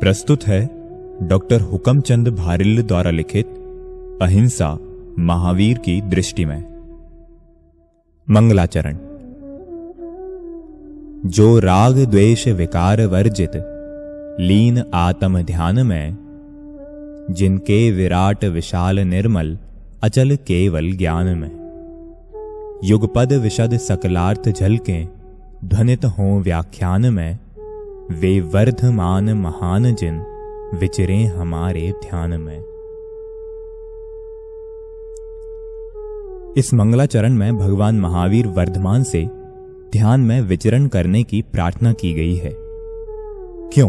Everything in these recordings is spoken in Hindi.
प्रस्तुत है डॉक्टर हुकमचंद भारिल्ल द्वारा लिखित अहिंसा महावीर की दृष्टि में। मंगलाचरण। जो राग द्वेष विकार वर्जित लीन आत्म ध्यान में, जिनके विराट विशाल निर्मल अचल केवल ज्ञान में, युगपद विशद सकलार्थ झलकें ध्वनित हों व्याख्यान में, वे वर्धमान महान जिन विचरें हमारे ध्यान में। इस मंगलाचरण में भगवान महावीर वर्धमान से ध्यान में विचरण करने की प्रार्थना की गई है। क्यों?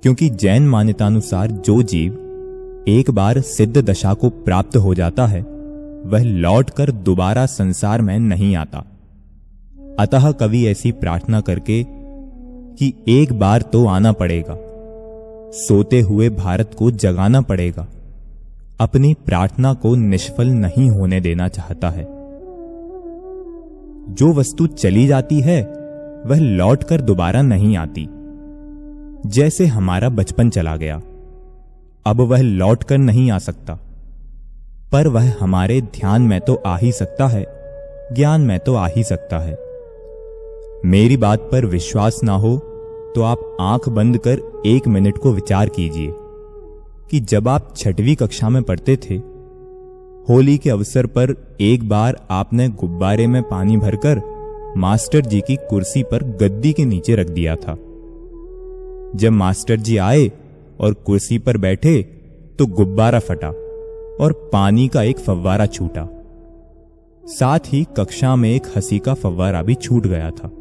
क्योंकि जैन मान्यतानुसार जो जीव एक बार सिद्ध दशा को प्राप्त हो जाता है वह लौटकर दोबारा संसार में नहीं आता। अतः कवि ऐसी प्रार्थना करके कि एक बार तो आना पड़ेगा, सोते हुए भारत को जगाना पड़ेगा, अपनी प्रार्थना को निष्फल नहीं होने देना चाहता है। जो वस्तु चली जाती है वह लौटकर दोबारा नहीं आती। जैसे हमारा बचपन चला गया, अब वह लौटकर नहीं आ सकता, पर वह हमारे ध्यान में तो आ ही सकता है, ज्ञान में तो आ ही सकता है। मेरी बात पर विश्वास ना हो तो आप आंख बंद कर 1 मिनट को विचार कीजिए कि जब आप 6वीं कक्षा में पढ़ते थे, होली के अवसर पर एक बार आपने गुब्बारे में पानी भरकर मास्टर जी की कुर्सी पर गद्दी के नीचे रख दिया था। जब मास्टर जी आए और कुर्सी पर बैठे तो गुब्बारा फटा और पानी का एक फव्वारा छूटा। साथ ही कक्षा में एक हंसी का फव्वारा भी छूट गया था।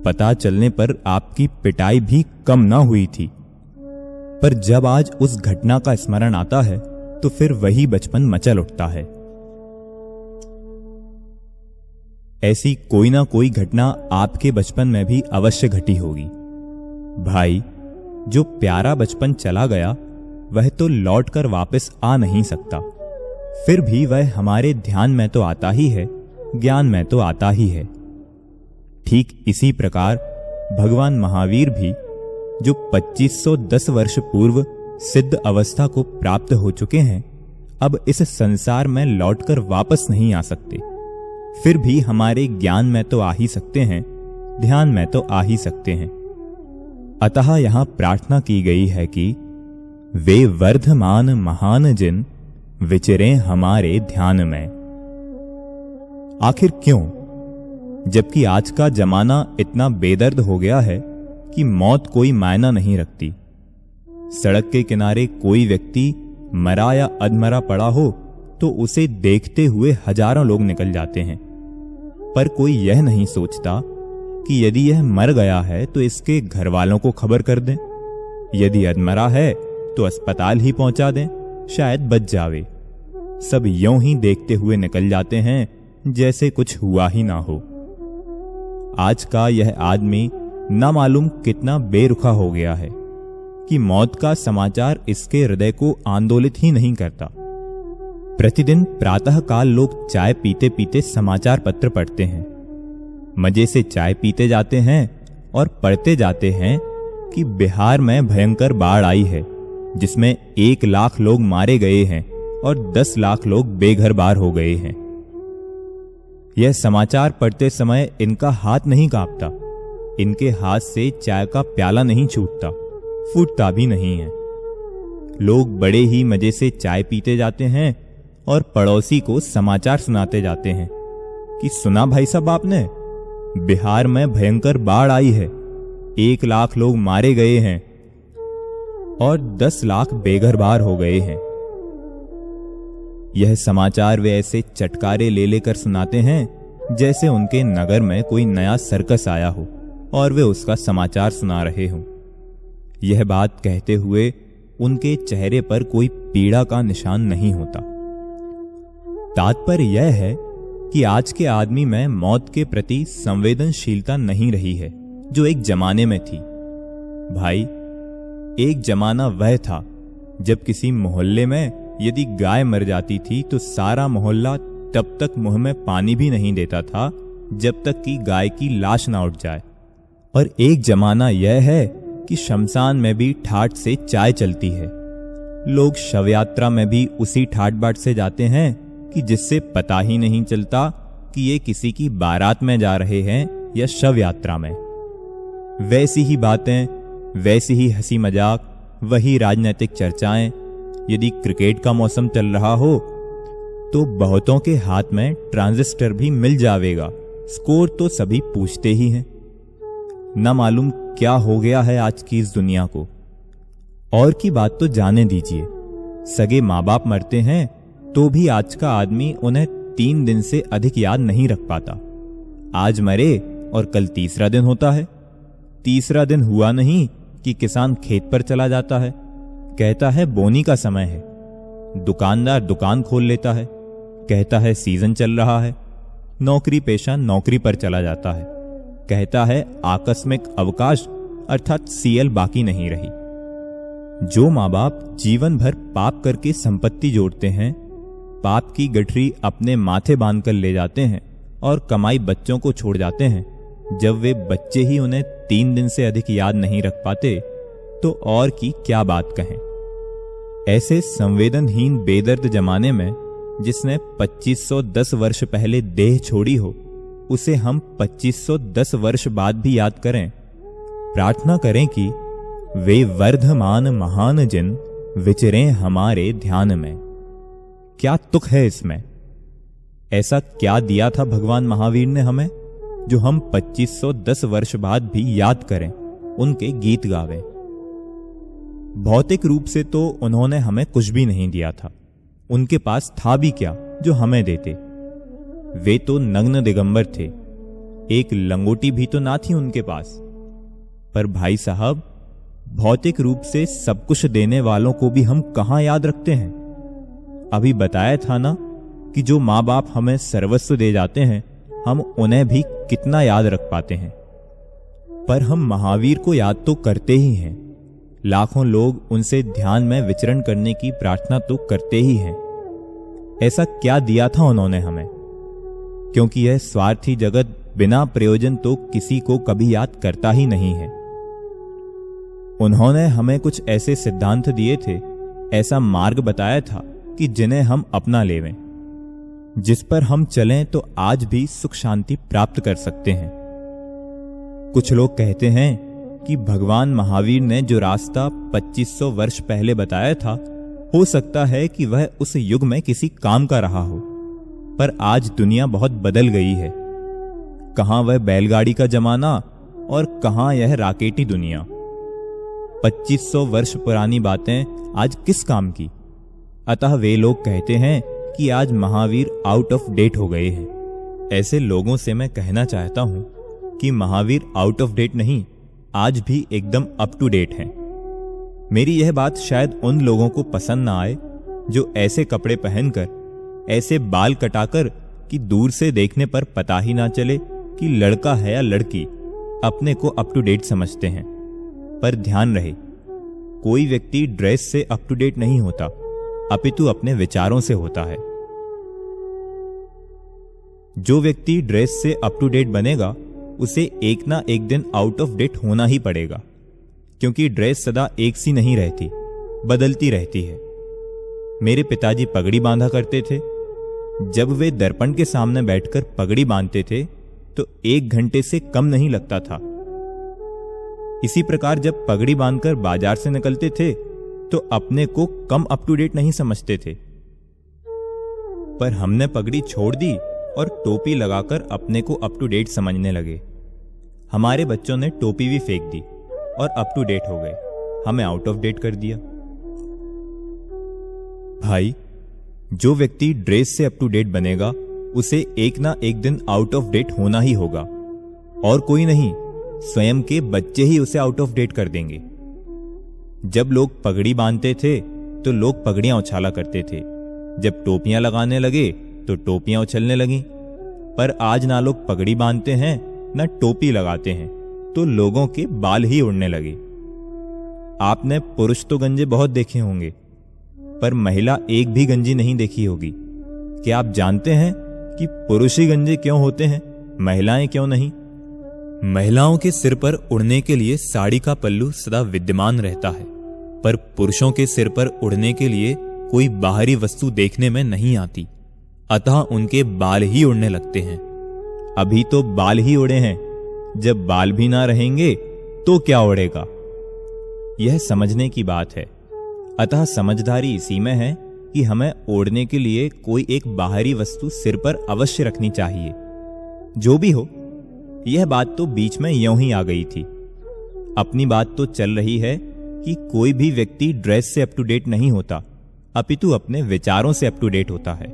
पता चलने पर आपकी पिटाई भी कम ना हुई थी, पर जब आज उस घटना का स्मरण आता है तो फिर वही बचपन मचल उठता है। ऐसी कोई ना कोई घटना आपके बचपन में भी अवश्य घटी होगी। भाई, जो प्यारा बचपन चला गया वह तो लौटकर वापस आ नहीं सकता, फिर भी वह हमारे ध्यान में तो आता ही है, ज्ञान में तो आता ही है। ठीक इसी प्रकार भगवान महावीर भी, जो 2510 वर्ष पूर्व सिद्ध अवस्था को प्राप्त हो चुके हैं, अब इस संसार में लौटकर वापस नहीं आ सकते, फिर भी हमारे ज्ञान में तो आ ही सकते हैं, ध्यान में तो आ ही सकते हैं। अतः यहां प्रार्थना की गई है कि वे वर्धमान महान जिन विचरें हमारे ध्यान में। आखिर क्यों? जबकि आज का जमाना इतना बेदर्द हो गया है कि मौत कोई मायना नहीं रखती। सड़क के किनारे कोई व्यक्ति मरा या अधमरा पड़ा हो तो उसे देखते हुए हजारों लोग निकल जाते हैं, पर कोई यह नहीं सोचता कि यदि यह मर गया है तो इसके घर वालों को खबर कर दें, यदि अधमरा है तो अस्पताल ही पहुंचा दें, शायद बच जावे। सब यूं ही देखते हुए निकल जाते हैं जैसे कुछ हुआ ही ना हो। आज का यह आदमी ना मालूम कितना बेरुखा हो गया है कि मौत का समाचार इसके हृदय को आंदोलित ही नहीं करता। प्रतिदिन प्रातः काल लोग चाय पीते पीते समाचार पत्र पढ़ते हैं, मजे से चाय पीते जाते हैं और पढ़ते जाते हैं कि बिहार में भयंकर बाढ़ आई है जिसमें 1 लाख लोग मारे गए हैं और 10 लाख लोग बेघर बार हो गए हैं। यह समाचार पढ़ते समय इनका हाथ नहीं कांपता, इनके हाथ से चाय का प्याला नहीं छूटता, फूटता भी नहीं है। लोग बड़े ही मजे से चाय पीते जाते हैं और पड़ोसी को समाचार सुनाते जाते हैं कि सुना भाई साहब आपने, बिहार में भयंकर बाढ़ आई है, 1 लाख लोग मारे गए हैं और 10 लाख बेघर बार हो गए हैं। यह समाचार वे ऐसे चटकारे ले लेकर सुनाते हैं जैसे उनके नगर में कोई नया सर्कस आया हो और वे उसका समाचार सुना रहे हों। यह बात कहते हुए उनके चेहरे पर कोई पीड़ा का निशान नहीं होता। तात्पर्य यह है कि आज के आदमी में मौत के प्रति संवेदनशीलता नहीं रही है जो एक जमाने में थी। भाई, एक जमाना वह था जब किसी मोहल्ले में यदि गाय मर जाती थी तो सारा मोहल्ला तब तक मुंह में पानी भी नहीं देता था जब तक कि गाय की लाश ना उठ जाए। और एक जमाना यह है कि शमशान में भी ठाठ से चाय चलती है। लोग शव यात्रा में भी उसी ठाट बाट से जाते हैं कि जिससे पता ही नहीं चलता कि ये किसी की बारात में जा रहे हैं या शव यात्रा में। वैसी ही बातें, वैसी ही हंसी मजाक, वही राजनीतिक चर्चाएं। यदि क्रिकेट का मौसम चल रहा हो तो बहुतों के हाथ में ट्रांजिस्टर भी मिल जावेगा, स्कोर तो सभी पूछते ही हैं। न मालूम क्या हो गया है आज की इस दुनिया को। और की बात तो जाने दीजिए, सगे माँ बाप मरते हैं तो भी आज का आदमी उन्हें 3 दिन से अधिक याद नहीं रख पाता। आज मरे और कल तीसरा दिन होता है। तीसरा दिन हुआ नहीं कि किसान खेत पर चला जाता है, कहता है बोनी का समय है। दुकानदार दुकान खोल लेता है, कहता है सीजन चल रहा है। नौकरी पेशा नौकरी पर चला जाता है, कहता है आकस्मिक अवकाश अर्थात सीएल बाकी नहीं रही। जो माँ बाप जीवन भर पाप करके संपत्ति जोड़ते हैं, पाप की गठरी अपने माथे बांधकर ले जाते हैं और कमाई बच्चों को छोड़ जाते हैं, जब वे बच्चे ही उन्हें 3 दिन से अधिक याद नहीं रख पाते तो और की क्या बात कहें। ऐसे संवेदनहीन बेदर्द जमाने में जिसने 2510 वर्ष पहले देह छोड़ी हो, उसे हम 2510 वर्ष बाद भी याद करें। प्रार्थना करें कि वे वर्धमान महान जिन विचरें हमारे ध्यान में। क्या तुक है इसमें? ऐसा क्या दिया था भगवान महावीर ने हमें जो हम 2510 वर्ष बाद भी याद करें, उनके गीत गावें। भौतिक रूप से तो उन्होंने हमें कुछ भी नहीं दिया था, उनके पास था भी क्या जो हमें देते। वे तो नग्न दिगंबर थे, एक लंगोटी भी तो ना थी उनके पास। पर भाई साहब, भौतिक रूप से सब कुछ देने वालों को भी हम कहां याद रखते हैं। अभी बताया था ना कि जो माँ बाप हमें सर्वस्व दे जाते हैं, हम उन्हें भी कितना याद रख पाते हैं। पर हम महावीर को याद तो करते ही हैं, लाखों लोग उनसे ध्यान में विचरण करने की प्रार्थना तो करते ही हैं। ऐसा क्या दिया था उन्होंने हमें? क्योंकि यह स्वार्थी जगत बिना प्रयोजन तो किसी को कभी याद करता ही नहीं है। उन्होंने हमें कुछ ऐसे सिद्धांत दिए थे, ऐसा मार्ग बताया था कि जिन्हें हम अपना लेवें, जिस पर हम चलें तो आज भी सुख शांति प्राप्त कर सकते हैं। कुछ लोग कहते हैं कि भगवान महावीर ने जो रास्ता 2500 वर्ष पहले बताया था, हो सकता है कि वह उस युग में किसी काम का रहा हो। पर आज दुनिया बहुत बदल गई है। कहां वह बैलगाड़ी का जमाना और कहां यह राकेटी दुनिया। 2500 वर्ष पुरानी बातें आज किस काम की। अतः वे लोग कहते हैं कि आज महावीर आउट ऑफ डेट हो गए हैं। ऐसे लोगों से मैं कहना चाहता हूं कि महावीर आउट ऑफ डेट नहीं, आज भी एकदम अप टू डेट हैं। मेरी यह बात शायद उन लोगों को पसंद ना आए जो ऐसे कपड़े पहनकर, ऐसे बाल कटाकर कि दूर से देखने पर पता ही ना चले कि लड़का है या लड़की, अपने को अप टू डेट समझते हैं। पर ध्यान रहे, कोई व्यक्ति ड्रेस से अप टू डेट नहीं होता, अपितु अपने विचारों से होता है। जो व्यक्ति ड्रेस से अप टू डेट बनेगा, उसे एक ना एक दिन आउट ऑफ डेट होना ही पड़ेगा, क्योंकि ड्रेस सदा एक सी नहीं रहती, बदलती रहती है। मेरे पिताजी पगड़ी बांधा करते थे। जब वे दर्पण के सामने बैठकर पगड़ी बांधते थे तो 1 घंटे से कम नहीं लगता था। इसी प्रकार जब पगड़ी बांधकर बाजार से निकलते थे तो अपने को कम अप टू डेट नहीं समझते थे। पर हमने पगड़ी छोड़ दी और टोपी लगाकर अपने को अप टू डेट समझने लगे। हमारे बच्चों ने टोपी भी फेंक दी और अप टू डेट हो गए, हमें आउट ऑफ डेट कर दिया। भाई, जो व्यक्ति ड्रेस से अप टू डेट बनेगा, उसे एक ना एक दिन आउट ऑफ डेट होना ही होगा, और कोई नहीं, स्वयं के बच्चे ही उसे आउट ऑफ डेट कर देंगे। जब लोग पगड़ी बांधते थे तो लोग पगड़ियां उछाला करते थे, जब टोपियां लगाने लगे तो टोपियां उछलने लगीं। पर आज ना लोग पगड़ी बांधते हैं ना टोपी लगाते हैं, तो लोगों के बाल ही उड़ने लगे। आपने पुरुष तो गंजे बहुत देखे होंगे, पर महिला एक भी गंजी नहीं देखी होगी। क्या आप जानते हैं कि पुरुष ही गंजे क्यों होते हैं, महिलाएं क्यों नहीं? महिलाओं के सिर पर उड़ने के लिए साड़ी का पल्लू सदा विद्यमान रहता है, पर पुरुषों के सिर पर उड़ने के लिए कोई बाहरी वस्तु देखने में नहीं आती, अतः उनके बाल ही उड़ने लगते हैं। अभी तो बाल ही उड़े हैं, जब बाल भी ना रहेंगे तो क्या उड़ेगा? यह समझने की बात है। अतः समझदारी इसी में है कि हमें ओढ़ने के लिए कोई एक बाहरी वस्तु सिर पर अवश्य रखनी चाहिए। जो भी हो, यह बात तो बीच में यूं ही आ गई थी। अपनी बात तो चल रही है कि कोई भी व्यक्ति ड्रेस से अप टू डेट नहीं होता, अपितु अपने विचारों से अप टू डेट होता है।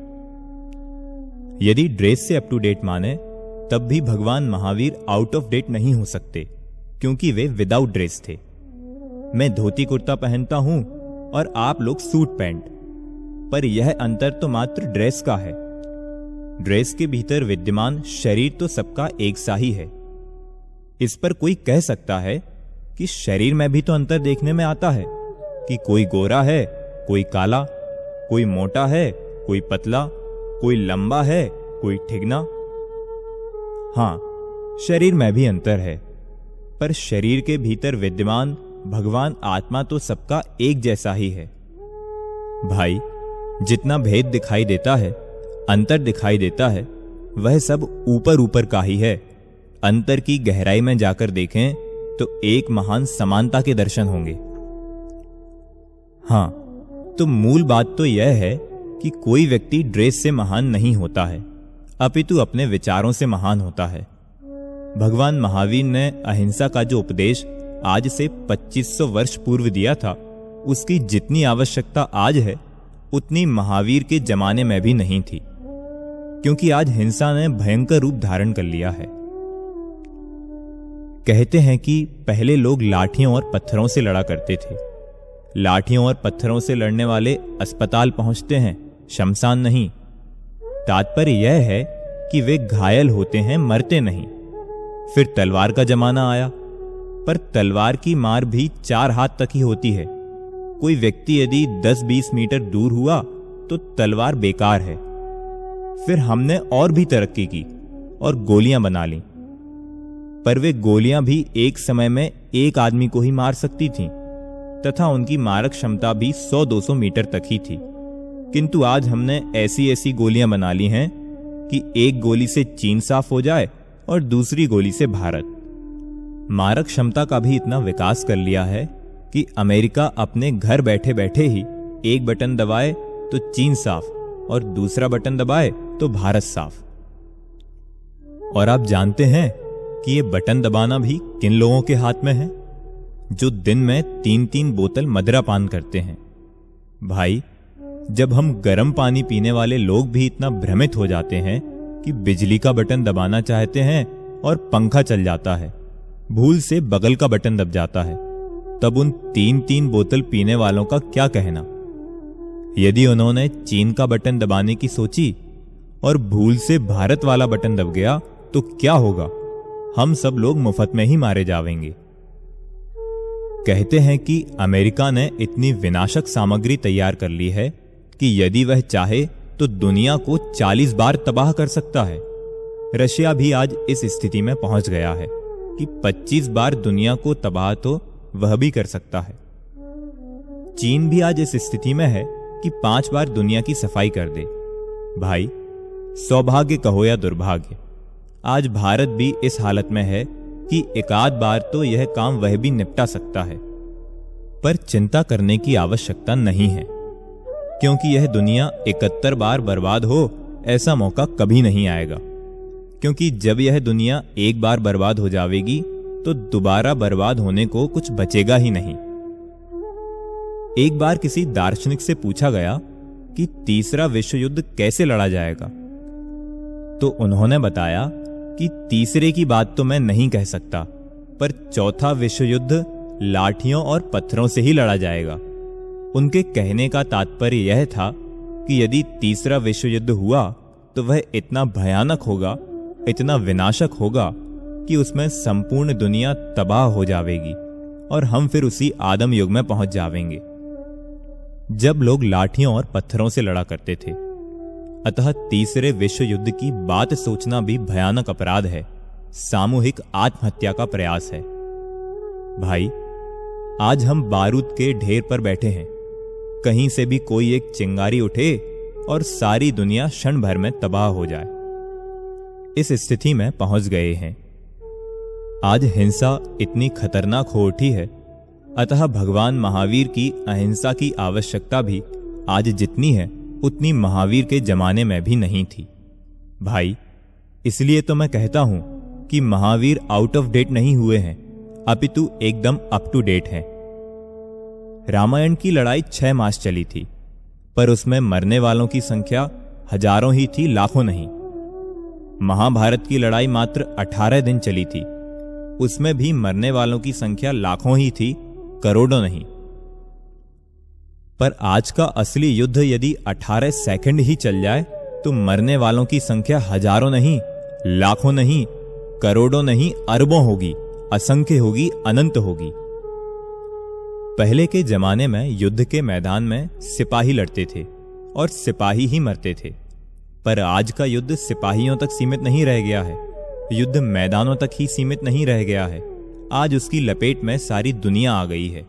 यदि ड्रेस से अप टू डेट माने, तब भी भगवान महावीर आउट ऑफ डेट नहीं हो सकते, क्योंकि वे विदाउट ड्रेस थे। मैं धोती कुर्ता पहनता हूं और आप लोग सूट पैंट, पर यह अंतर तो मात्र ड्रेस का है। ड्रेस के भीतर विद्यमान शरीर तो सबका एक सा ही है। इस पर कोई कह सकता है कि शरीर में भी तो अंतर देखने में आता है कि कोई गोरा है, कोई काला, कोई मोटा है, कोई पतला, कोई लंबा है, कोई ठिगना। हां, शरीर में भी अंतर है, पर शरीर के भीतर विद्यमान भगवान आत्मा तो सबका एक जैसा ही है। भाई, जितना भेद दिखाई देता है, अंतर दिखाई देता है, वह सब ऊपर ऊपर का ही है। अंतर की गहराई में जाकर देखें तो एक महान समानता के दर्शन होंगे। हां, तो मूल बात तो यह है कि कोई व्यक्ति ड्रेस से महान नहीं होता है, अपितु अपने विचारों से महान होता है। भगवान महावीर ने अहिंसा का जो उपदेश आज से 2500 वर्ष पूर्व दिया था, उसकी जितनी आवश्यकता आज है, उतनी महावीर के जमाने में भी नहीं थी, क्योंकि आज हिंसा ने भयंकर रूप धारण कर लिया है। कहते हैं कि पहले लोग लाठियों और पत्थरों से लड़ा करते थे। लाठियों और पत्थरों से लड़ने वाले अस्पताल पहुंचते हैं, शमशान नहीं। तात्पर्य यह है कि वे घायल होते हैं, मरते नहीं। फिर तलवार का जमाना आया, पर तलवार की मार भी 4 हाथ तक ही होती है। कोई व्यक्ति यदि 10-20 मीटर दूर हुआ तो तलवार बेकार है। फिर हमने और भी तरक्की की और गोलियां बना लीं, पर वे गोलियां भी एक समय में एक आदमी को ही मार सकती थीं, तथा उनकी मारक क्षमता भी 100-200 मीटर तक ही थी। किंतु आज हमने ऐसी ऐसी गोलियां बना ली हैं कि एक गोली से चीन साफ हो जाए और दूसरी गोली से भारत। मारक क्षमता का भी इतना विकास कर लिया है कि अमेरिका अपने घर बैठे बैठे ही एक बटन दबाए तो चीन साफ और दूसरा बटन दबाए तो भारत साफ। और आप जानते हैं कि ये बटन दबाना भी किन लोगों के हाथ में है, जो दिन में 3-3 बोतल मदिरा पान करते हैं। भाई, जब हम गर्म पानी पीने वाले लोग भी इतना भ्रमित हो जाते हैं कि बिजली का बटन दबाना चाहते हैं और पंखा चल जाता है, भूल से बगल का बटन दब जाता है, तब उन 3-3 बोतल पीने वालों का क्या कहना? यदि उन्होंने चीन का बटन दबाने की सोची और भूल से भारत वाला बटन दब गया तो क्या होगा? हम सब लोग मुफ्त में ही मारे जावेंगे। कहते हैं कि अमेरिका ने इतनी विनाशक सामग्री तैयार कर ली है कि यदि वह चाहे तो दुनिया को 40 बार तबाह कर सकता है। रशिया भी आज इस स्थिति में पहुंच गया है कि 25 बार दुनिया को तबाह तो वह भी कर सकता है। चीन भी आज इस स्थिति में है कि 5 बार दुनिया की सफाई कर दे। भाई, सौभाग्य कहो या दुर्भाग्य, आज भारत भी इस हालत में है कि एकाध बार तो यह काम वह भी निपटा सकता है। पर चिंता करने की आवश्यकता नहीं है, क्योंकि यह दुनिया 71 बार बर्बाद हो ऐसा मौका कभी नहीं आएगा। क्योंकि जब यह दुनिया एक बार बर्बाद हो जाएगी तो दोबारा बर्बाद होने को कुछ बचेगा ही नहीं। एक बार किसी दार्शनिक से पूछा गया कि तीसरा विश्व युद्ध कैसे लड़ा जाएगा, तो उन्होंने बताया कि तीसरे की बात तो मैं नहीं कह सकता, पर चौथा विश्व युद्ध लाठियों और पत्थरों से ही लड़ा जाएगा। उनके कहने का तात्पर्य यह था कि यदि तीसरा विश्व युद्ध हुआ तो वह इतना भयानक होगा, इतना विनाशक होगा कि उसमें संपूर्ण दुनिया तबाह हो जाएगी और हम फिर उसी आदम युग में पहुंच जाएंगे जब लोग लाठियों और पत्थरों से लड़ा करते थे। अतः तीसरे विश्व युद्ध की बात सोचना भी भयानक अपराध है, सामूहिक आत्महत्या का प्रयास है। भाई, आज हम बारूद के ढेर पर बैठे हैं। कहीं से भी कोई एक चिंगारी उठे और सारी दुनिया क्षण भर में तबाह हो जाए। इस स्थिति में पहुंच गए हैं। आज हिंसा इतनी खतरनाक हो उठी है, अतः भगवान महावीर की अहिंसा की आवश्यकता भी आज जितनी है उतनी महावीर के जमाने में भी नहीं थी। भाई, इसलिए तो मैं कहता हूं कि महावीर आउट ऑफ डेट नहीं हुए हैं, अपितु एकदम अप टू डेट हैं। रामायण की लड़ाई 6 मास चली थी, पर उसमें मरने वालों की संख्या हजारों ही थी, लाखों नहीं। महाभारत की लड़ाई मात्र 18 दिन चली थी, उसमें भी मरने वालों की संख्या लाखों ही थी, करोड़ों नहीं। पर आज का असली युद्ध यदि 18 सेकंड ही चल जाए तो मरने वालों की संख्या हजारों नहीं, लाखों नहीं, करोड़ों नहीं, अरबों होगी, असंख्य होगी, अनंत होगी। पहले के जमाने में युद्ध के मैदान में सिपाही लड़ते थे और सिपाही ही मरते थे, पर आज का युद्ध सिपाहियों तक सीमित नहीं रह गया है, युद्ध मैदानों तक ही सीमित नहीं रह गया है। आज उसकी लपेट में सारी दुनिया आ गई है।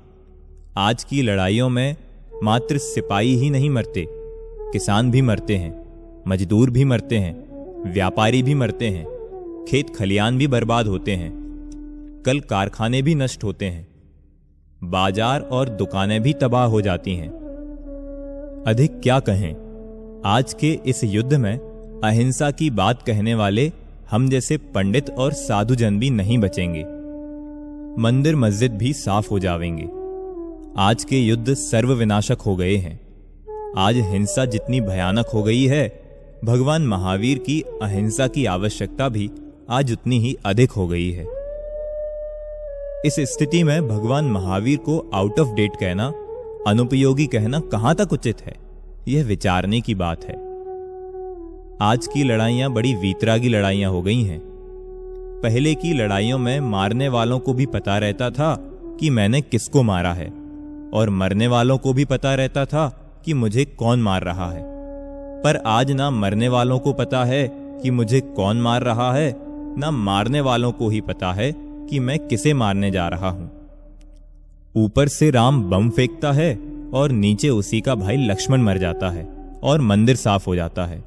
आज की लड़ाइयों में मात्र सिपाही ही नहीं मरते, किसान भी मरते हैं, मजदूर भी मरते हैं, व्यापारी भी मरते हैं, खेत खलियान भी बर्बाद होते हैं, कल कारखाने भी नष्ट होते हैं, बाजार और दुकानें भी तबाह हो जाती हैं। अधिक क्या कहें, आज के इस युद्ध में अहिंसा की बात कहने वाले हम जैसे पंडित और साधुजन भी नहीं बचेंगे। मंदिर मस्जिद भी साफ हो जाएंगे। आज के युद्ध सर्वविनाशक हो गए हैं। आज हिंसा जितनी भयानक हो गई है, भगवान महावीर की अहिंसा की आवश्यकता भी आज उतनी ही अधिक हो गई है। इस स्थिति में भगवान महावीर को आउट ऑफ डेट कहना, अनुपयोगी कहना कहां तक उचित है, यह विचारने की बात है। आज की लड़ाइयां बड़ी वीतरागी लड़ाइयां हो गई हैं। पहले की लड़ाइयों में मारने वालों को भी पता रहता था कि मैंने किसको मारा है, और मरने वालों को भी पता रहता था कि मुझे कौन मार रहा है। पर आज ना मरने वालों को पता है कि मुझे कौन मार रहा है, ना मारने वालों को ही पता है कि मैं किसे मारने जा रहा हूं। ऊपर से राम बम फेंकता है और नीचे उसी का भाई लक्ष्मण मर जाता है और मंदिर साफ हो जाता है।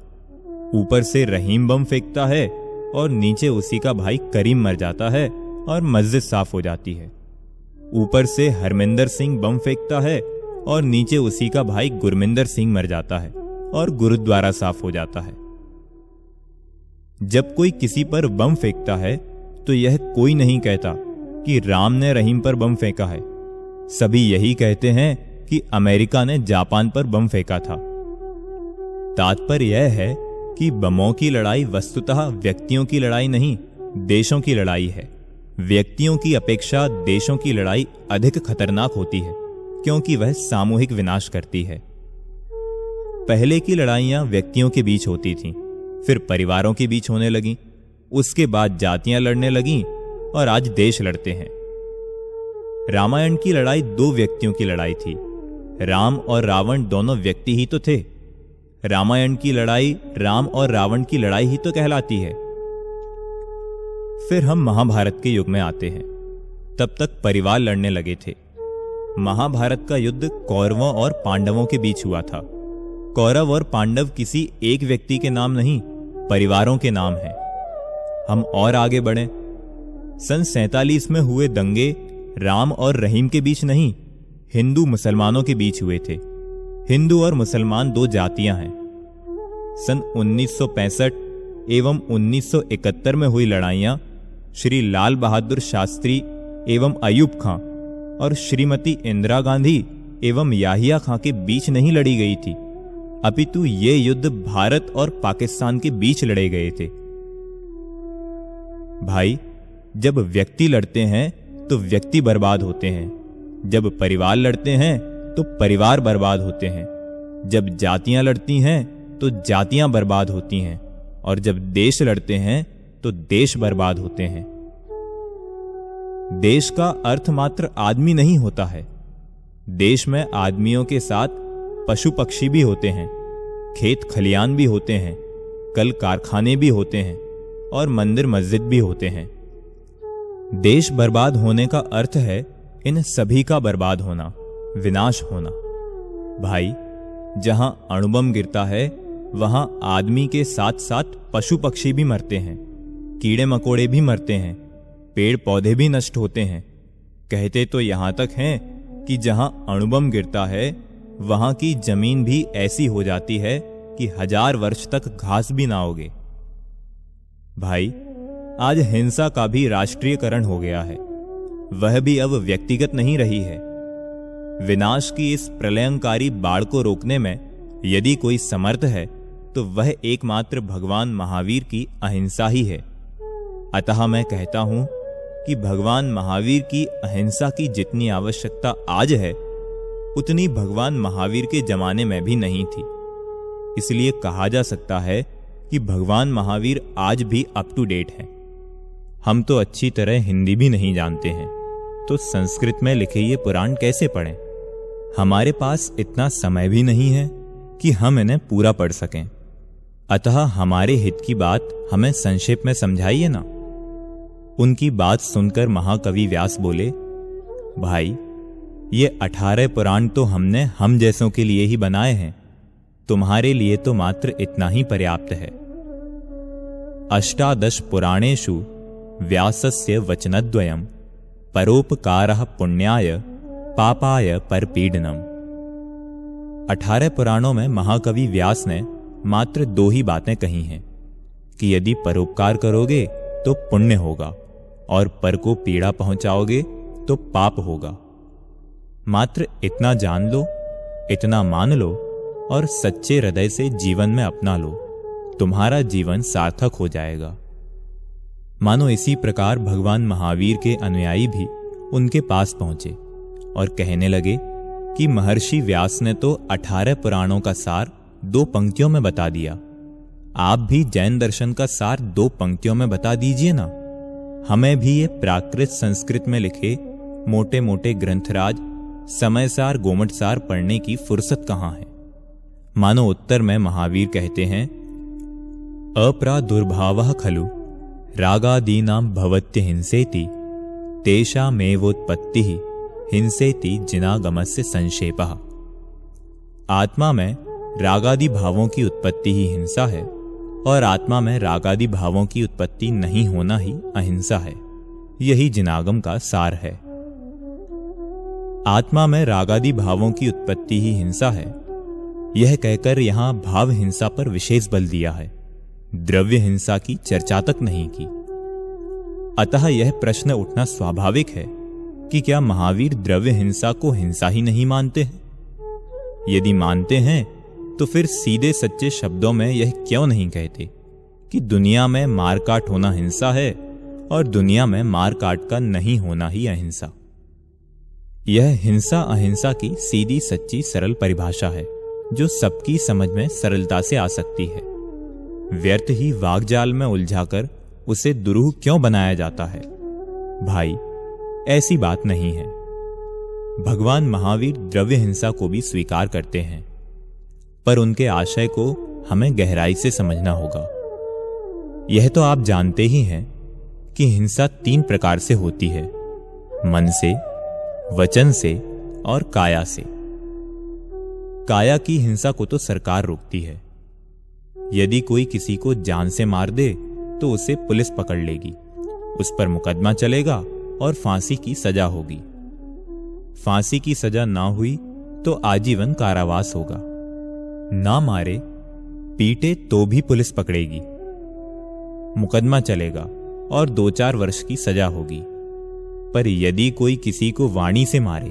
ऊपर से रहीम बम फेंकता है और नीचे उसी का भाई करीम मर जाता है और मस्जिद साफ हो जाती है। ऊपर से हरमिंदर सिंह बम फेंकता है और नीचे उसी का भाई गुरमिंदर सिंह मर जाता है और गुरुद्वारा साफ हो जाता है। जब कोई किसी पर बम फेंकता है तो यह कोई नहीं कहता कि राम ने रहीम पर बम फेंका है। सभी यही कहते हैं कि अमेरिका ने जापान पर बम फेंका था। तात्पर्य यह है कि बमों की लड़ाई वस्तुतः व्यक्तियों की लड़ाई नहीं, देशों की लड़ाई है। व्यक्तियों की अपेक्षा देशों की लड़ाई अधिक खतरनाक होती है, क्योंकि वह सामूहिक विनाश करती है। पहले की लड़ाइयां व्यक्तियों के बीच होती थीं, फिर परिवारों के बीच होने लगीं, उसके बाद जातियां लड़ने लगीं और आज देश लड़ते हैं। रामायण की लड़ाई 2 व्यक्तियों की लड़ाई थी। राम और रावण दोनों व्यक्ति ही तो थे। रामायण की लड़ाई राम और रावण की लड़ाई ही तो कहलाती है। फिर हम महाभारत के युग में आते हैं। तब तक परिवार लड़ने लगे थे। महाभारत का युद्ध कौरवों और पांडवों के बीच हुआ था। कौरव और पांडव किसी एक व्यक्ति के नाम नहीं, परिवारों के नाम हैं। हम और आगे बढ़ें। सन 47 में हुए दंगे राम और रहीम के बीच नहीं, हिंदू मुसलमानों के बीच हुए थे। हिंदू और मुसलमान 2 जातियां हैं। सन 1965 एवं 1971 में हुई लड़ाइयां श्री लाल बहादुर शास्त्री एवं अयूब खां और श्रीमती इंदिरा गांधी एवं याहिया खां के बीच नहीं लड़ी गई थी, अपितु ये युद्ध भारत और पाकिस्तान के बीच लड़े गए थे। भाई, जब व्यक्ति लड़ते हैं तो व्यक्ति बर्बाद होते हैं, जब परिवार लड़ते हैं तो परिवार बर्बाद होते हैं, जब जातियां लड़ती हैं तो जातियां बर्बाद होती हैं, और जब देश लड़ते हैं तो देश बर्बाद होते हैं। देश का अर्थ मात्र आदमी नहीं होता है। देश में आदमियों के साथ पशु पक्षी भी होते हैं, खेत खलियान भी होते हैं, कल कारखाने भी होते हैं, और मंदिर मस्जिद भी होते हैं। देश बर्बाद होने का अर्थ है इन सभी का बर्बाद होना, विनाश होना। भाई, जहां अणुबम गिरता है वहां आदमी के साथ साथ पशु पक्षी भी मरते हैं, कीड़े मकोड़े भी मरते हैं, पेड़ पौधे भी नष्ट होते हैं। कहते तो यहां तक हैं कि जहां अणुबम गिरता है वहां की जमीन भी ऐसी हो जाती है कि 1000 वर्ष तक घास भी ना उगे। भाई, आज हिंसा का भी राष्ट्रीयकरण हो गया है, वह भी अब व्यक्तिगत नहीं रही है। विनाश की इस प्रलयंकारी बाढ़ को रोकने में यदि कोई समर्थ है तो वह एकमात्र भगवान महावीर की अहिंसा ही है। अतः मैं कहता हूं कि भगवान महावीर की अहिंसा की जितनी आवश्यकता आज है उतनी भगवान महावीर के जमाने में भी नहीं थी। इसलिए कहा जा सकता है कि भगवान महावीर आज भी अप टू डेट हैं। हम तो अच्छी तरह हिंदी भी नहीं जानते हैं, तो संस्कृत में लिखे ये पुराण कैसे पढ़ें? हमारे पास इतना समय भी नहीं है कि हम इन्हें पूरा पढ़ सकें। अतः हमारे हित की बात हमें संक्षेप में समझाइए ना। उनकी बात सुनकर महाकवि व्यास बोले, भाई, ये 18 पुराण तो हमने हम जैसों के लिए ही बनाए हैं, तुम्हारे लिए तो मात्र इतना ही पर्याप्त है। अष्टादश पुराणेषु व्यासस्य वचनद्वयम् परोपकारः पुण्याय पापाय परपीडनम्। 18 पुराणों में महाकवि व्यास ने मात्र 2 ही बातें कही हैं कि यदि परोपकार करोगे तो पुण्य होगा और पर को पीड़ा पहुंचाओगे तो पाप होगा। मात्र इतना जान लो, इतना मान लो और सच्चे हृदय से जीवन में अपना लो, तुम्हारा जीवन सार्थक हो जाएगा। मानो इसी प्रकार भगवान महावीर के अनुयायी भी उनके पास पहुंचे और कहने लगे कि महर्षि व्यास ने तो 18 पुराणों का सार 2 पंक्तियों में बता दिया, आप भी जैन दर्शन का सार 2 पंक्तियों में बता दीजिए ना। हमें भी ये प्राकृत संस्कृत में लिखे मोटे मोटे ग्रंथराज समयसार गोमटसार पढ़ने की फुर्सत कहां है। मानो उत्तर में महावीर कहते हैं, अप्रादुर्भावः खलु रागादीनां भवत्य हिंसेति तेषामेवोत्पत्तिः हिंसेति जिनागमस्य संक्षेपः। आत्मा में रागादि भावों की उत्पत्ति ही हिंसा है और आत्मा में रागादि भावों की उत्पत्ति नहीं होना ही अहिंसा है। यही जिनागम का सार है। आत्मा में रागादि भावों की उत्पत्ति ही हिंसा है, यह कहकर यहां भाव हिंसा पर विशेष बल दिया है, द्रव्य हिंसा की चर्चा तक नहीं की। अतः यह प्रश्न उठना स्वाभाविक है कि क्या महावीर द्रव्य हिंसा को हिंसा ही नहीं मानते हैं? यदि मानते हैं तो फिर सीधे सच्चे शब्दों में यह क्यों नहीं कहते कि दुनिया में मारकाट होना हिंसा है और दुनिया में मारकाट का नहीं होना ही अहिंसा। यह हिंसा अहिंसा की सीधी सच्ची सरल परिभाषा है जो सबकी समझ में सरलता से आ सकती है। व्यर्थ ही वाकजाल में उलझाकर उसे दुरूह क्यों बनाया जाता है? भाई, ऐसी बात नहीं है। भगवान महावीर द्रव्य हिंसा को भी स्वीकार करते हैं, पर उनके आशय को हमें गहराई से समझना होगा। यह तो आप जानते ही हैं कि हिंसा 3 प्रकार से होती है, मन से, वचन से और काया से। काया की हिंसा को तो सरकार रोकती है। यदि कोई किसी को जान से मार दे तो उसे पुलिस पकड़ लेगी, उस पर मुकदमा चलेगा और फांसी की सजा होगी। फांसी की सजा ना हुई तो आजीवन कारावास होगा। ना मारे पीटे तो भी पुलिस पकड़ेगी, मुकदमा चलेगा और 2-4 वर्ष की सजा होगी। पर यदि कोई किसी को वाणी से मारे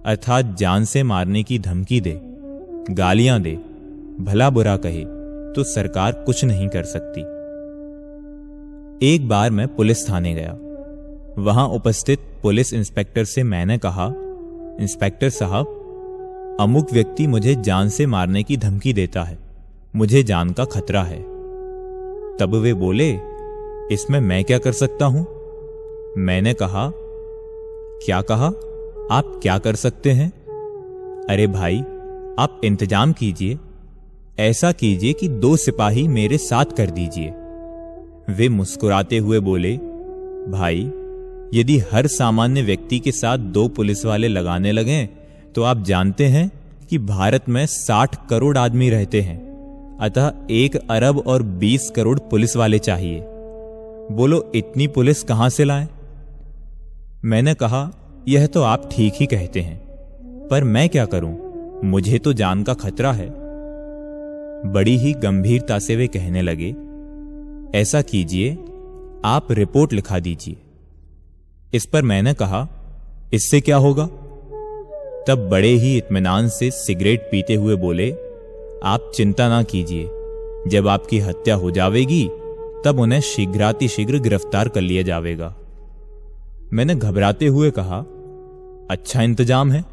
अर्थात जान से मारने की धमकी दे, गालियां दे, भला बुरा कहे, तो सरकार कुछ नहीं कर सकती। एक बार मैं पुलिस थाने गया। वहां उपस्थित पुलिस इंस्पेक्टर से मैंने कहा, इंस्पेक्टर साहब, अमुक व्यक्ति मुझे जान से मारने की धमकी देता है, मुझे जान का खतरा है। तब वे बोले, इसमें मैं क्या कर सकता हूं? मैंने कहा, क्या कहा? आप क्या कर सकते हैं? अरे भाई, आप इंतजाम कीजिए, ऐसा कीजिए कि 2 सिपाही मेरे साथ कर दीजिए। वे मुस्कुराते हुए बोले, भाई, यदि हर सामान्य व्यक्ति के साथ 2 पुलिस वाले लगाने लगें तो आप जानते हैं कि भारत में 60 करोड़ आदमी रहते हैं, अतः 1 अरब और 20 करोड़ पुलिस वाले चाहिए। बोलो, इतनी पुलिस कहां से लाएं? मैंने कहा, यह तो आप ठीक ही कहते हैं, पर मैं क्या करूं? मुझे तो जान का खतरा है। बड़ी ही गंभीरता से वे कहने लगे, ऐसा कीजिए, आप रिपोर्ट लिखा दीजिए। इस पर मैंने कहा, इससे क्या होगा? तब बड़े ही इत्मीनान से सिगरेट पीते हुए बोले, आप चिंता ना कीजिए, जब आपकी हत्या हो जाएगी तब उन्हें शीघ्रातिशीघ्र गिरफ्तार कर लिया जाएगा। मैंने घबराते हुए कहा, अच्छा इंतजाम है,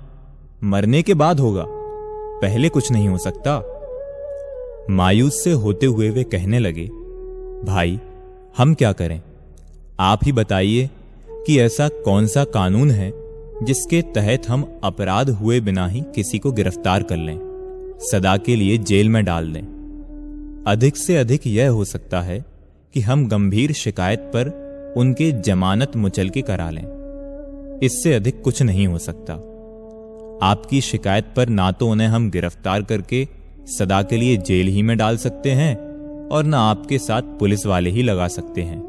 मरने के बाद होगा, पहले कुछ नहीं हो सकता। मायूस से होते हुए वे कहने लगे, भाई, हम क्या करें? आप ही बताइए कि ऐसा कौन सा कानून है जिसके तहत हम अपराध हुए बिना ही किसी को गिरफ्तार कर लें, सदा के लिए जेल में डाल दें। अधिक से अधिक यह हो सकता है कि हम गंभीर शिकायत पर उनके जमानत मुचलके करा लें, इससे अधिक कुछ नहीं हो सकता। आपकी शिकायत पर ना तो उन्हें हम गिरफ्तार करके सदा के लिए जेल ही में डाल सकते हैं और ना आपके साथ पुलिस वाले ही लगा सकते हैं।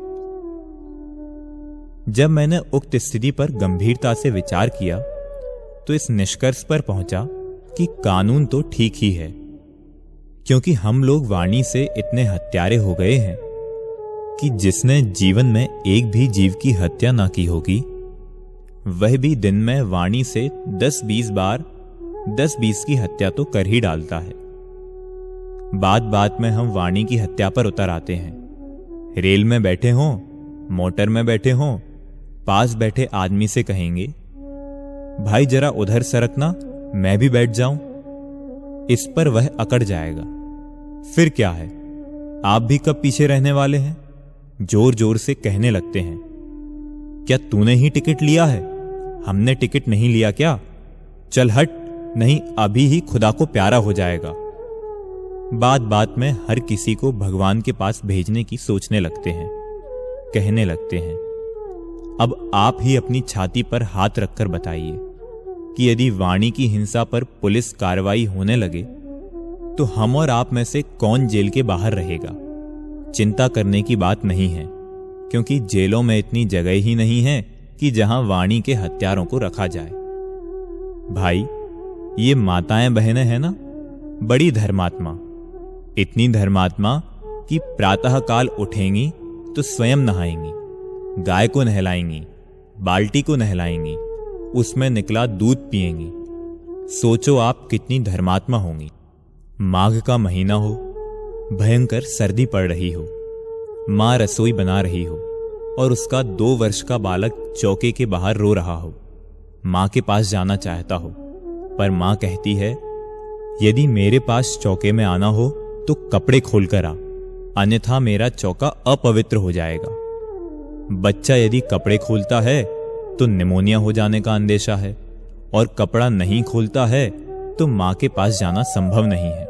जब मैंने उक्त स्थिति पर गंभीरता से विचार किया तो इस निष्कर्ष पर पहुंचा कि कानून तो ठीक ही है, क्योंकि हम लोग वाणी से इतने हत्यारे हो गए हैं कि जिसने जीवन में एक भी जीव की हत्या ना की होगी, वह भी दिन में वाणी से 10-20 बार 10-20 की हत्या तो कर ही डालता है। बात बात में हम वाणी की हत्या पर उतर आते हैं। रेल में बैठे हों, मोटर में बैठे हों, पास बैठे आदमी से कहेंगे, भाई जरा उधर सरकना, मैं भी बैठ जाऊं। इस पर वह अकड़ जाएगा। फिर क्या है, आप भी कब पीछे रहने वाले हैं? जोर जोर से कहने लगते हैं, क्या तूने ही टिकट लिया है? हमने टिकट नहीं लिया क्या? चल हट, नहीं अभी ही खुदा को प्यारा हो जाएगा। बात बात में हर किसी को भगवान के पास भेजने की सोचने लगते हैं, कहने लगते हैं। अब आप ही अपनी छाती पर हाथ रखकर बताइए कि यदि वाणी की हिंसा पर पुलिस कार्रवाई होने लगे तो हम और आप में से कौन जेल के बाहर रहेगा? चिंता करने की बात नहीं है, क्योंकि जेलों में इतनी जगह ही नहीं है कि जहां वाणी के हत्यारों को रखा जाए। भाई, ये माताएं बहनें हैं ना, बड़ी धर्मात्मा, इतनी धर्मात्मा कि प्रातःकाल उठेंगी तो स्वयं नहाएंगी, गाय को नहलाएंगी, बाल्टी को नहलाएंगी, उसमें निकला दूध पिएंगी। सोचो आप कितनी धर्मात्मा होंगी। माघ का महीना हो, भयंकर सर्दी पड़ रही हो, मां रसोई बना रही हो और उसका 2 वर्ष का बालक चौके के बाहर रो रहा हो। मां के पास जाना चाहता हो, पर मां कहती है, यदि मेरे पास चौके में आना हो तो कपड़े खोलकर आ, अन्यथा मेरा चौका अपवित्र हो जाएगा। बच्चा यदि कपड़े खोलता है तो निमोनिया हो जाने का अंदेशा है, और कपड़ा नहीं खोलता है तो मां के पास जाना संभव नहीं है।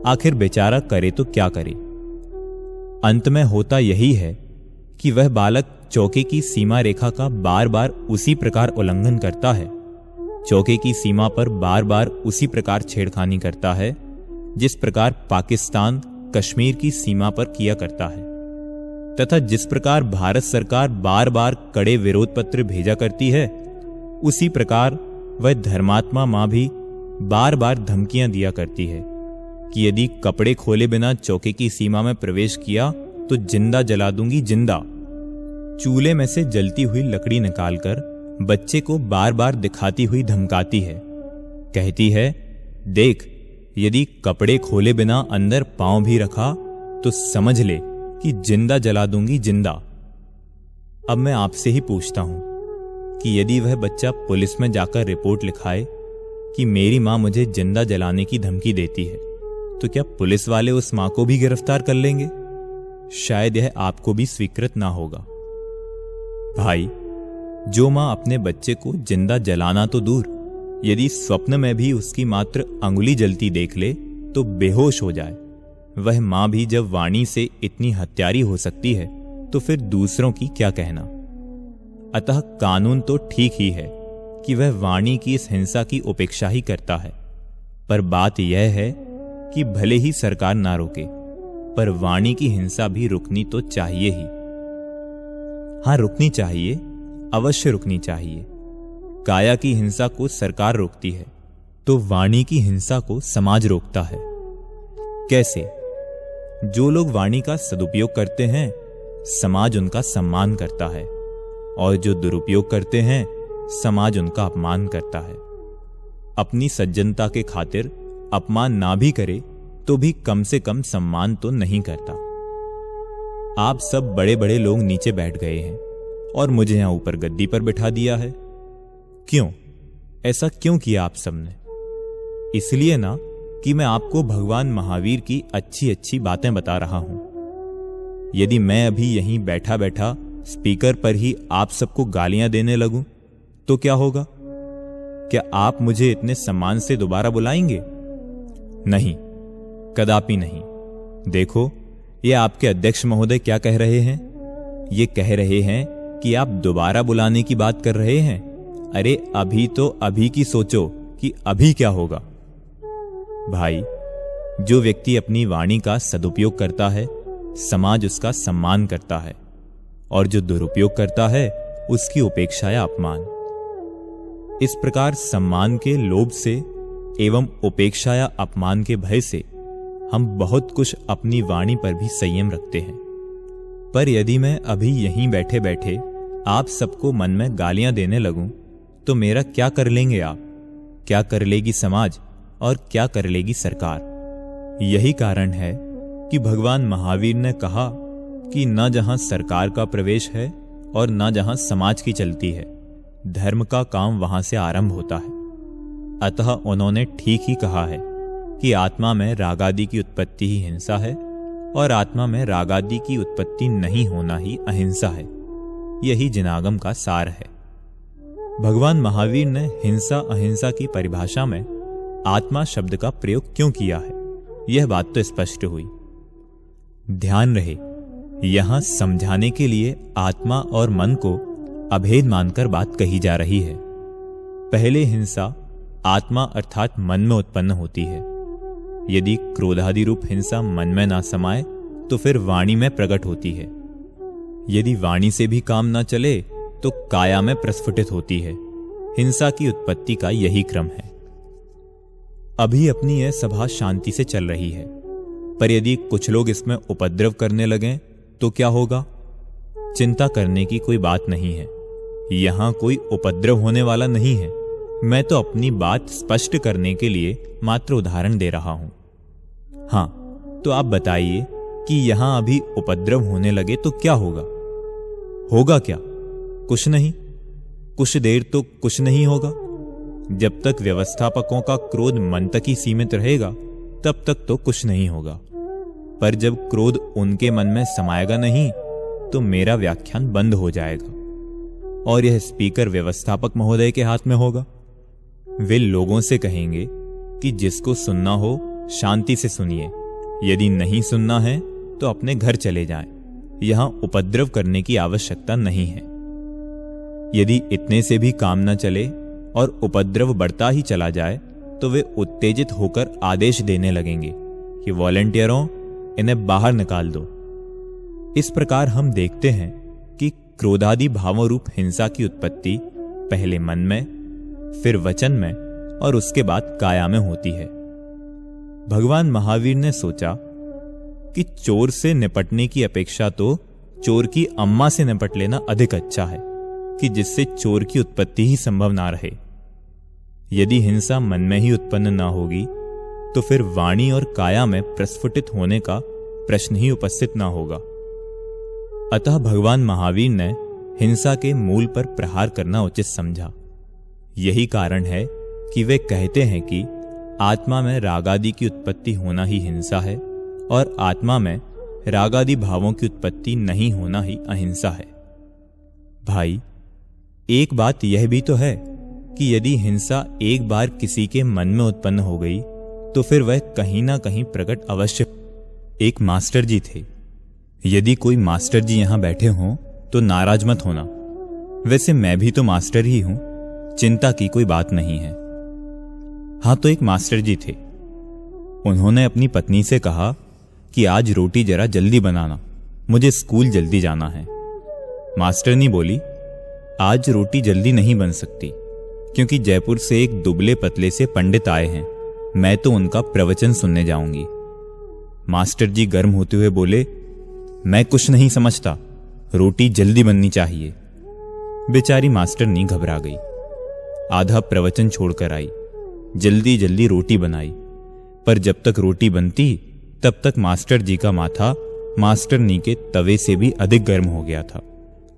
आखिर बेचारा करे तो क्या करे? अंत में होता यही है कि वह बालक चौके की सीमा रेखा का बार बार उसी प्रकार उल्लंघन करता है, चौके की सीमा पर बार बार उसी प्रकार छेड़खानी करता है जिस प्रकार पाकिस्तान कश्मीर की सीमा पर किया करता है, तथा जिस प्रकार भारत सरकार बार बार कड़े विरोध पत्र भेजा करती है, उसी प्रकार वह धर्मात्मा मां भी बार बार धमकियां दिया करती है कि यदि कपड़े खोले बिना चौके की सीमा में प्रवेश किया तो जिंदा जला दूंगी, जिंदा। चूल्हे में से जलती हुई लकड़ी निकालकर बच्चे को बार बार दिखाती हुई धमकाती है, कहती है, देख, यदि कपड़े खोले बिना अंदर पांव भी रखा तो समझ ले कि जिंदा जला दूंगी, जिंदा। अब मैं आपसे ही पूछता हूं कि यदि वह बच्चा पुलिस में जाकर रिपोर्ट लिखाए कि मेरी मां मुझे जिंदा जलाने की धमकी देती है, तो क्या पुलिस वाले उस मां को भी गिरफ्तार कर लेंगे? शायद यह आपको भी स्वीकृत ना होगा। भाई, जो मां अपने बच्चे को जिंदा जलाना तो दूर, यदि स्वप्न में भी उसकी मात्र अंगुली जलती देख ले तो बेहोश हो जाए, वह मां भी जब वाणी से इतनी हत्यारी हो सकती है तो फिर दूसरों की क्या कहना। अतः कानून तो ठीक ही है कि वह वाणी की इस हिंसा की उपेक्षा ही करता है, पर बात यह है कि भले ही सरकार ना रोके, पर वाणी की हिंसा भी रुकनी तो चाहिए ही। हां, रुकनी चाहिए, अवश्य रुकनी चाहिए। काया की हिंसा को सरकार रोकती है तो वाणी की हिंसा को समाज रोकता है। कैसे? जो लोग वाणी का सदुपयोग करते हैं समाज उनका सम्मान करता है, और जो दुरुपयोग करते हैं समाज उनका अपमान करता है। अपनी सज्जनता के खातिर अपमान ना भी करे तो भी कम से कम सम्मान तो नहीं करता। आप सब बड़े बड़े लोग नीचे बैठ गए हैं और मुझे यहां ऊपर गद्दी पर बिठा दिया है। क्यों? ऐसा क्यों किया आप सबने? इसलिए ना कि मैं आपको भगवान महावीर की अच्छी अच्छी बातें बता रहा हूं। यदि मैं अभी यहीं बैठा बैठा स्पीकर पर ही आप सबको गालियां देने लगूं तो क्या होगा? क्या आप मुझे इतने सम्मान से दोबारा बुलाएंगे? नहीं, कदापि नहीं। देखो, ये आपके अध्यक्ष महोदय क्या कह रहे हैं। ये कह रहे हैं कि आप दोबारा बुलाने की बात कर रहे हैं। अरे अभी तो अभी की सोचो कि अभी क्या होगा। भाई, जो व्यक्ति अपनी वाणी का सदुपयोग करता है समाज उसका सम्मान करता है, और जो दुरुपयोग करता है उसकी उपेक्षा या अपमान। इस प्रकार सम्मान के लोभ से एवं उपेक्षा या अपमान के भय से हम बहुत कुछ अपनी वाणी पर भी संयम रखते हैं। पर यदि मैं अभी यहीं बैठे बैठे आप सबको मन में गालियां देने लगूं तो मेरा क्या कर लेंगे आप, क्या कर लेगी समाज और क्या कर लेगी सरकार। यही कारण है कि भगवान महावीर ने कहा कि न जहां सरकार का प्रवेश है और न जहां समाज की चलती है, धर्म का काम वहां से आरंभ होता है। अतः उन्होंने ठीक ही कहा है कि आत्मा में रागादि की उत्पत्ति ही हिंसा है और आत्मा में रागादि की उत्पत्ति नहीं होना ही अहिंसा है। यही जिनागम का सार है। भगवान महावीर ने हिंसा अहिंसा की परिभाषा में आत्मा शब्द का प्रयोग क्यों किया है, यह बात तो स्पष्ट हुई। ध्यान रहे, यहां समझाने के लिए आत्मा और मन को अभेद मानकर बात कही जा रही है। पहले हिंसा आत्मा अर्थात मन में उत्पन्न होती है। यदि क्रोधादि रूप हिंसा मन में ना समाये तो फिर वाणी में प्रकट होती है। यदि वाणी से भी काम ना चले तो काया में प्रस्फुटित होती है। हिंसा की उत्पत्ति का यही क्रम है। अभी अपनी यह सभा शांति से चल रही है, पर यदि कुछ लोग इसमें उपद्रव करने लगें तो क्या होगा? चिंता करने की कोई बात नहीं है। यहां कोई उपद्रव होने वाला नहीं है। मैं तो अपनी बात स्पष्ट करने के लिए मात्र उदाहरण दे रहा हूं। हां, तो आप बताइए कि यहां अभी उपद्रव होने लगे तो क्या होगा? होगा क्या? कुछ नहीं। कुछ देर तो कुछ नहीं होगा। जब तक व्यवस्थापकों का क्रोध मन तक ही सीमित रहेगा तब तक तो कुछ नहीं होगा। पर जब क्रोध उनके मन में समाएगा नहीं तो मेरा व्याख्यान बंद हो जाएगा और यह स्पीकर व्यवस्थापक महोदय के हाथ में होगा। वे लोगों से कहेंगे कि जिसको सुनना हो शांति से सुनिए, यदि नहीं सुनना है तो अपने घर चले जाएं। यहां उपद्रव करने की आवश्यकता नहीं है। यदि इतने से भी काम न चले और उपद्रव बढ़ता ही चला जाए तो वे उत्तेजित होकर आदेश देने लगेंगे कि वॉलंटियरों, इन्हें बाहर निकाल दो। इस प्रकार हम देखते हैं कि क्रोधादि भावों रूप हिंसा की उत्पत्ति पहले मन में, फिर वचन में और उसके बाद काया में होती है। भगवान महावीर ने सोचा कि चोर से निपटने की अपेक्षा तो चोर की अम्मा से निपट लेना अधिक अच्छा है, कि जिससे चोर की उत्पत्ति ही संभव ना रहे। यदि हिंसा मन में ही उत्पन्न ना होगी तो फिर वाणी और काया में प्रस्फुटित होने का प्रश्न ही उपस्थित ना होगा। अतः भगवान महावीर ने हिंसा के मूल पर प्रहार करना उचित समझा। यही कारण है कि वे कहते हैं कि आत्मा में रागादि की उत्पत्ति होना ही हिंसा है और आत्मा में रागादि भावों की उत्पत्ति नहीं होना ही अहिंसा है। भाई, एक बात यह भी तो है कि यदि हिंसा एक बार किसी के मन में उत्पन्न हो गई तो फिर वह कहीं ना कहीं प्रकट अवश्य। एक मास्टर जी थे। यदि कोई मास्टर जी यहां बैठे हों तो नाराज मत होना। वैसे मैं भी तो मास्टर ही हूं, चिंता की कोई बात नहीं है। हाँ, तो एक मास्टर जी थे। उन्होंने अपनी पत्नी से कहा कि आज रोटी जरा जल्दी बनाना, मुझे स्कूल जल्दी जाना है। मास्टरनी बोली, आज रोटी जल्दी नहीं बन सकती, क्योंकि जयपुर से एक दुबले पतले से पंडित आए हैं, मैं तो उनका प्रवचन सुनने जाऊंगी। मास्टर जी गर्म होते हुए बोले, मैं कुछ नहीं समझता, रोटी जल्दी बननी चाहिए। बेचारी मास्टरनी घबरा गई, आधा प्रवचन छोड़कर आई, जल्दी जल्दी रोटी बनाई। पर जब तक रोटी बनती तब तक मास्टर जी का माथा मास्टरनी के तवे से भी अधिक गर्म हो गया था,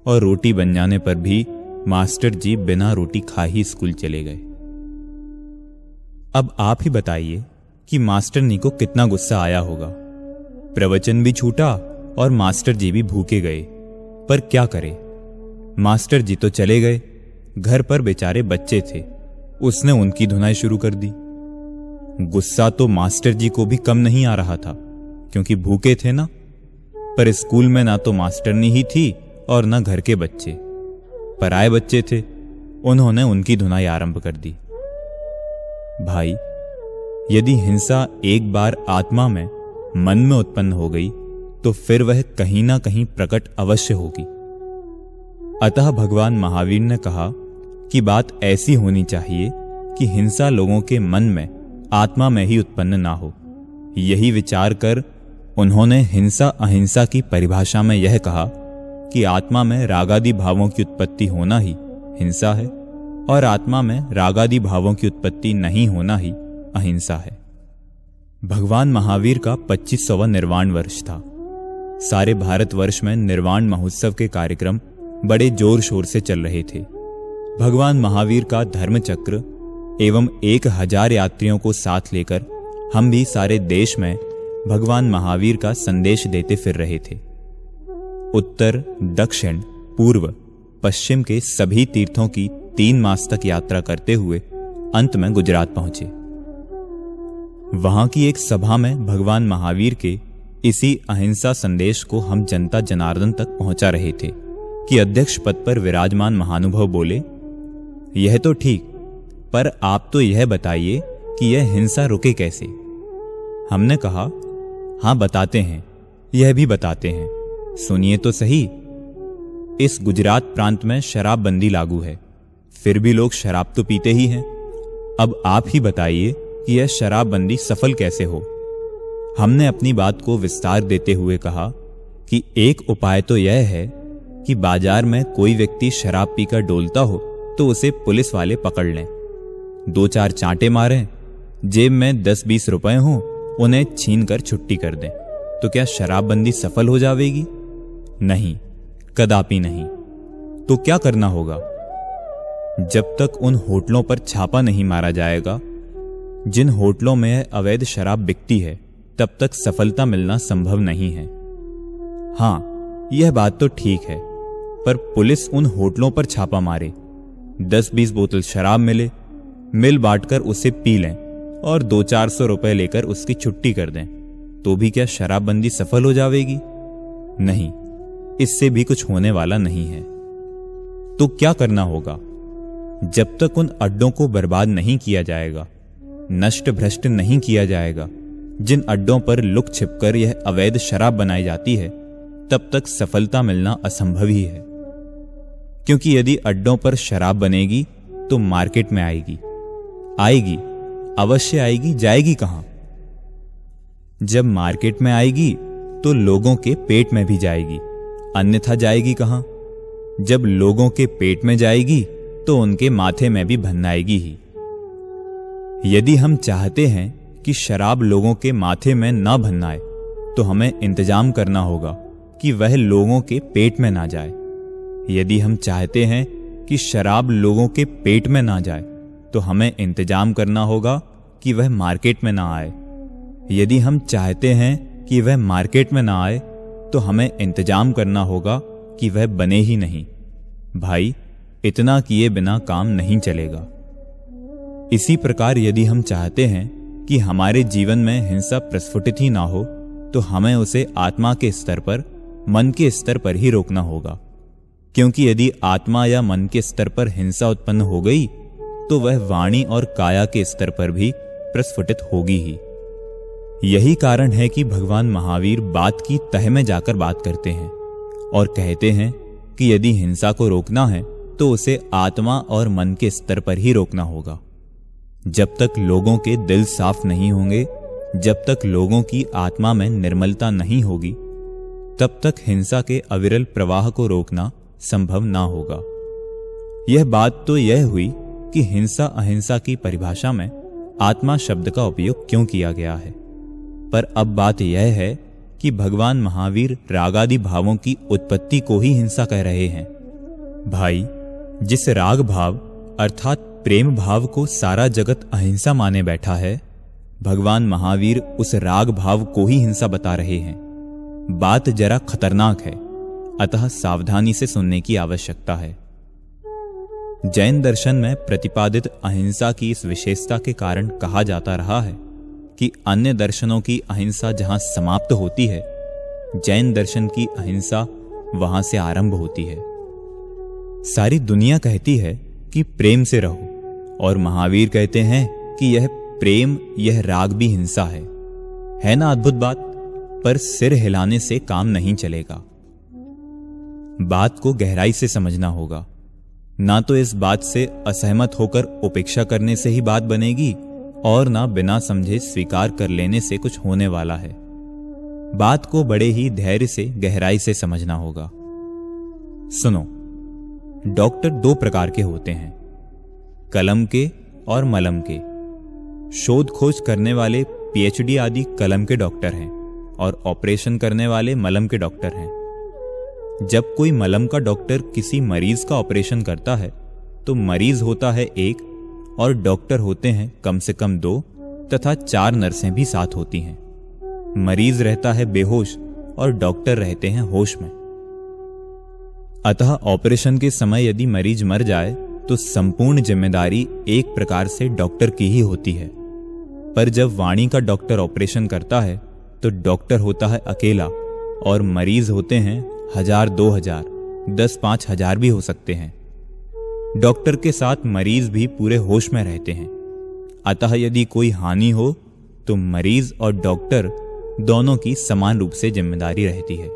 और रोटी बन जाने पर भी मास्टर जी बिना रोटी खा ही स्कूल चले गए। अब आप ही बताइए कि मास्टरनी को कितना गुस्सा आया होगा। प्रवचन भी छूटा और मास्टर जी भी भूखे गए, पर क्या करे, मास्टर जी तो चले गए, घर पर बेचारे बच्चे थे, उसने उनकी धुनाई शुरू कर दी। गुस्सा तो मास्टर जी को भी कम नहीं आ रहा था, क्योंकि भूखे थे ना। पर स्कूल में ना तो मास्टरनी ही थी और ना घर के बच्चे, पराए बच्चे थे, उन्होंने उनकी धुनाई आरंभ कर दी। भाई, यदि हिंसा एक बार आत्मा में, मन में उत्पन्न हो गई तो फिर वह कहीं ना कहीं प्रकट अवश्य होगी। अतः भगवान महावीर ने कहा कि बात ऐसी होनी चाहिए कि हिंसा लोगों के मन में, आत्मा में ही उत्पन्न ना हो। यही विचार कर उन्होंने हिंसा अहिंसा की परिभाषा में यह कहा कि आत्मा में रागादि भावों की उत्पत्ति होना ही हिंसा है, और आत्मा में रागादि भावों की उत्पत्ति नहीं होना ही अहिंसा है। भगवान महावीर का 25वां निर्वाण वर्ष था। सारे भारतवर्ष में निर्वाण महोत्सव के कार्यक्रम बड़े जोर शोर से चल रहे थे। भगवान महावीर का धर्मचक्र एवं 1000 यात्रियों को साथ लेकर हम भी सारे देश में भगवान महावीर का संदेश देते फिर रहे थे। उत्तर, दक्षिण, पूर्व, पश्चिम के सभी तीर्थों की 3 मास तक यात्रा करते हुए अंत में गुजरात पहुंचे। वहां की एक सभा में भगवान महावीर के इसी अहिंसा संदेश को हम जनता जनार्दन तक पहुंचा रहे थे कि अध्यक्ष पद पर विराजमान महानुभाव बोले, यह तो ठीक, पर आप तो यह बताइए कि यह हिंसा रुके कैसे। हमने कहा, हां बताते हैं, यह भी बताते हैं, सुनिए तो सही। इस गुजरात प्रांत में शराबबंदी लागू है, फिर भी लोग शराब तो पीते ही हैं। अब आप ही बताइए कि यह शराबबंदी सफल कैसे हो। हमने अपनी बात को विस्तार देते हुए कहा कि एक उपाय तो यह है कि बाजार में कोई व्यक्ति शराब पीकर डोलता हो तो उसे पुलिस वाले पकड़ लें, 2-4 चांटे मारें, जेब में 10-20 रुपए हों, उन्हें छीन कर छुट्टी कर दें, तो क्या शराबबंदी सफल हो जाएगी? नहीं, कदापि नहीं। तो क्या करना होगा? जब तक उन होटलों पर छापा नहीं मारा जाएगा जिन होटलों में अवैध शराब बिकती है, तब तक सफलता मिलना संभव नहीं है। हां, यह बात तो ठीक है, पर पुलिस उन होटलों पर छापा मारे, 10-20 बोतल शराब मिले, मिल बांटकर उसे पी लें और 200-400 रुपए लेकर उसकी छुट्टी कर दें, तो भी क्या शराबबंदी सफल हो जाएगी? नहीं, इससे भी कुछ होने वाला नहीं है। तो क्या करना होगा? जब तक उन अड्डों को बर्बाद नहीं किया जाएगा, नष्ट भ्रष्ट नहीं किया जाएगा, जिन अड्डों पर लुक छिपकर यह अवैध शराब बनाई जाती है, तब तक सफलता मिलना असंभव ही है। क्योंकि यदि अड्डों पर शराब बनेगी तो मार्केट में आएगी, अवश्य आएगी, जाएगी कहां? जब मार्केट में आएगी तो लोगों के पेट में भी जाएगी, अन्यथा जाएगी कहां? जब लोगों के पेट में जाएगी तो उनके माथे में भी भन्नाएगी ही। यदि हम चाहते हैं कि शराब लोगों के माथे में ना भन्नाए, तो हमें इंतजाम करना होगा कि वह लोगों के पेट में ना जाए। यदि हम चाहते हैं कि शराब लोगों के पेट में ना जाए, तो हमें इंतजाम करना होगा कि वह मार्केट में ना आए। यदि हम चाहते हैं कि वह मार्केट में ना आए, तो हमें इंतजाम करना होगा कि वह बने ही नहीं। भाई, इतना किए बिना काम नहीं चलेगा। इसी प्रकार यदि हम चाहते हैं कि हमारे जीवन में हिंसा प्रस्फुटित ही ना हो, तो हमें उसे आत्मा के स्तर पर, मन के स्तर पर ही रोकना होगा, क्योंकि यदि आत्मा या मन के स्तर पर हिंसा उत्पन्न हो गई तो वह वाणी और काया के स्तर पर भी प्रस्फुटित होगी ही। यही कारण है कि भगवान महावीर बात की तह में जाकर बात करते हैं और कहते हैं कि यदि हिंसा को रोकना है तो उसे आत्मा और मन के स्तर पर ही रोकना होगा। जब तक लोगों के दिल साफ नहीं होंगे, जब तक लोगों की आत्मा में निर्मलता नहीं होगी, तब तक हिंसा के अविरल प्रवाह को रोकना संभव ना होगा। यह बात तो यह हुई कि हिंसा अहिंसा की परिभाषा में आत्मा शब्द का उपयोग क्यों किया गया है, पर अब बात यह है कि भगवान महावीर रागादि भावों की उत्पत्ति को ही हिंसा कह रहे हैं। भाई, जिस राग भाव अर्थात प्रेम भाव को सारा जगत अहिंसा माने बैठा है, भगवान महावीर उस राग भाव को ही हिंसा बता रहे हैं। बात जरा खतरनाक है, अतः सावधानी से सुनने की आवश्यकता है। जैन दर्शन में प्रतिपादित अहिंसा की इस विशेषता के कारण कहा जाता रहा है कि अन्य दर्शनों की अहिंसा जहां समाप्त होती है, जैन दर्शन की अहिंसा वहां से आरंभ होती है। सारी दुनिया कहती है कि प्रेम से रहो, और महावीर कहते हैं कि यह प्रेम, यह राग भी हिंसा है ना अद्भुत बात? पर सिर हिलाने से काम नहीं चलेगा। बात को गहराई से समझना होगा। ना तो इस बात से असहमत होकर उपेक्षा करने से ही बात बनेगी, और ना बिना समझे स्वीकार कर लेने से कुछ होने वाला है। बात को बड़े ही धैर्य से, गहराई से समझना होगा। सुनो, डॉक्टर दो प्रकार के होते हैं, कलम के और मलम के। शोध खोज करने वाले पीएचडी आदि कलम के डॉक्टर हैं और ऑपरेशन करने वाले मलम के डॉक्टर हैं। जब कोई मलम का डॉक्टर किसी मरीज का ऑपरेशन करता है तो मरीज होता है एक और डॉक्टर होते हैं कम से कम 2 तथा 4 नर्सें भी साथ होती हैं। मरीज रहता है बेहोश और डॉक्टर रहते हैं होश में। अतः ऑपरेशन के समय यदि मरीज मर जाए तो संपूर्ण जिम्मेदारी एक प्रकार से डॉक्टर की ही होती है। पर जब वाणी का डॉक्टर ऑपरेशन करता है तो डॉक्टर होता है अकेला और मरीज होते हैं 1000, 2000, 10, 5000 भी हो सकते हैं। डॉक्टर के साथ मरीज भी पूरे होश में रहते हैं। अतः यदि कोई हानि हो तो मरीज और डॉक्टर दोनों की समान रूप से जिम्मेदारी रहती है।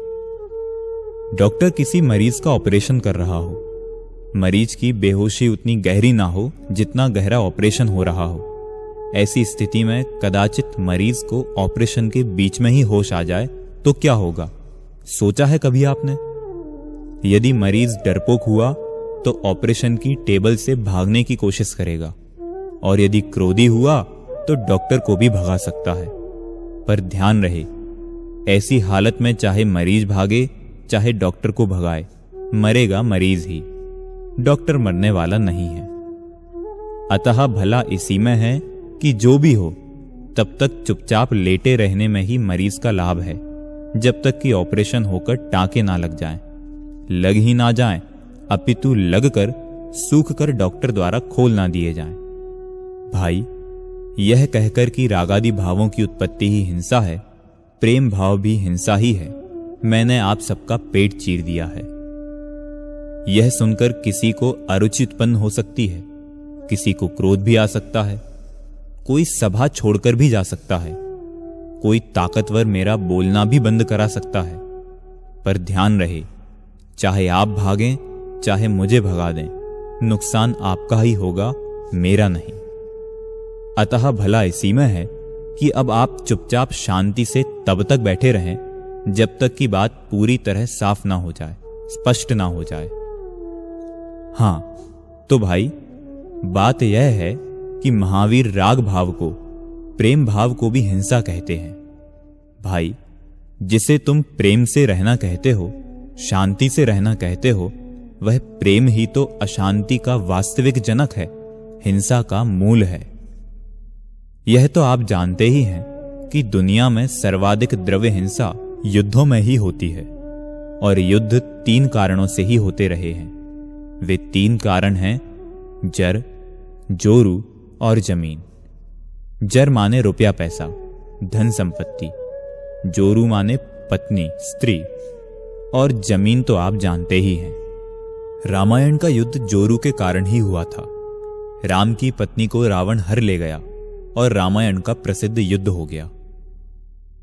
डॉक्टर किसी मरीज का ऑपरेशन कर रहा हो, मरीज की बेहोशी उतनी गहरी ना हो जितना गहरा ऑपरेशन हो रहा हो। ऐसी स्थिति में कदाचित मरीज को ऑपरेशन के बीच में ही होश आ जाए तो क्या होगा, सोचा है कभी आपने? यदि मरीज डरपोक हुआ तो ऑपरेशन की टेबल से भागने की कोशिश करेगा, और यदि क्रोधी हुआ तो डॉक्टर को भी भगा सकता है। पर ध्यान रहे, ऐसी हालत में चाहे मरीज भागे चाहे डॉक्टर को भगाए, मरेगा मरीज ही, डॉक्टर मरने वाला नहीं है। अतः भला इसी में है कि जो भी हो तब तक चुपचाप लेटे रहने में ही मरीज का लाभ है, जब तक कि ऑपरेशन होकर टांके ना लग जाएं, लग ही ना जाएं, अपितु लगकर सूख कर डॉक्टर द्वारा खोल ना दिए जाएं। भाई, यह कहकर कि रागादि भावों की उत्पत्ति ही हिंसा है, प्रेम भाव भी हिंसा ही है, मैंने आप सबका पेट चीर दिया है। यह सुनकर किसी को अरुचि उत्पन्न हो सकती है, किसी को क्रोध भी आ सकता है, कोई सभा छोड़कर भी जा सकता है, कोई ताकतवर मेरा बोलना भी बंद करा सकता है। पर ध्यान रहे, चाहे आप भागें चाहे मुझे भगा दें, नुकसान आपका ही होगा, मेरा नहीं। अतः भला इसी में है कि अब आप चुपचाप शांति से तब तक बैठे रहें जब तक कि बात पूरी तरह साफ ना हो जाए, स्पष्ट ना हो जाए। हां, तो भाई, बात यह है कि महावीर राग भाव को, प्रेम भाव को भी हिंसा कहते हैं। भाई, जिसे तुम प्रेम से रहना कहते हो, शांति से रहना कहते हो, वह प्रेम ही तो अशांति का वास्तविक जनक है, हिंसा का मूल है। यह तो आप जानते ही हैं कि दुनिया में सर्वाधिक द्रव्य हिंसा युद्धों में ही होती है, और युद्ध 3 कारणों से ही होते रहे हैं। वे 3 कारण हैं जर, जोरू और जमीन। जर माने रुपया पैसा, धन संपत्ति, जोरू माने पत्नी, स्त्री, और जमीन तो आप जानते ही हैं। रामायण का युद्ध जोरू के कारण ही हुआ था। राम की पत्नी को रावण हर ले गया और रामायण का प्रसिद्ध युद्ध हो गया।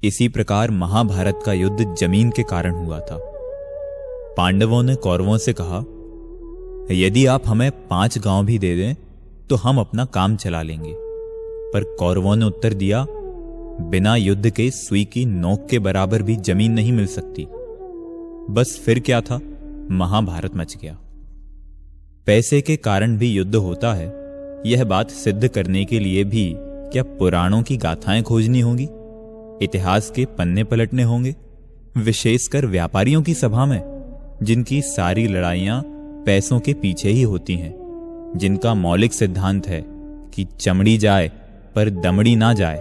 इसी प्रकार महाभारत का युद्ध जमीन के कारण हुआ था। पांडवों ने कौरवों से कहा, यदि आप हमें 5 गांव भी दे दें तो हम अपना काम चला लेंगे। पर कौरवों ने उत्तर दिया, बिना युद्ध के सुई की नोक के बराबर भी जमीन नहीं मिल सकती। बस फिर क्या था, महाभारत मच गया। पैसे के कारण भी युद्ध होता है, यह बात सिद्ध करने के लिए भी क्या पुराणों की गाथाएं खोजनी होंगी, इतिहास के पन्ने पलटने होंगे, विशेषकर व्यापारियों की सभा में, जिनकी सारी लड़ाइयां पैसों के पीछे ही होती हैं, जिनका मौलिक सिद्धांत है कि चमड़ी जाए पर दमड़ी ना जाए।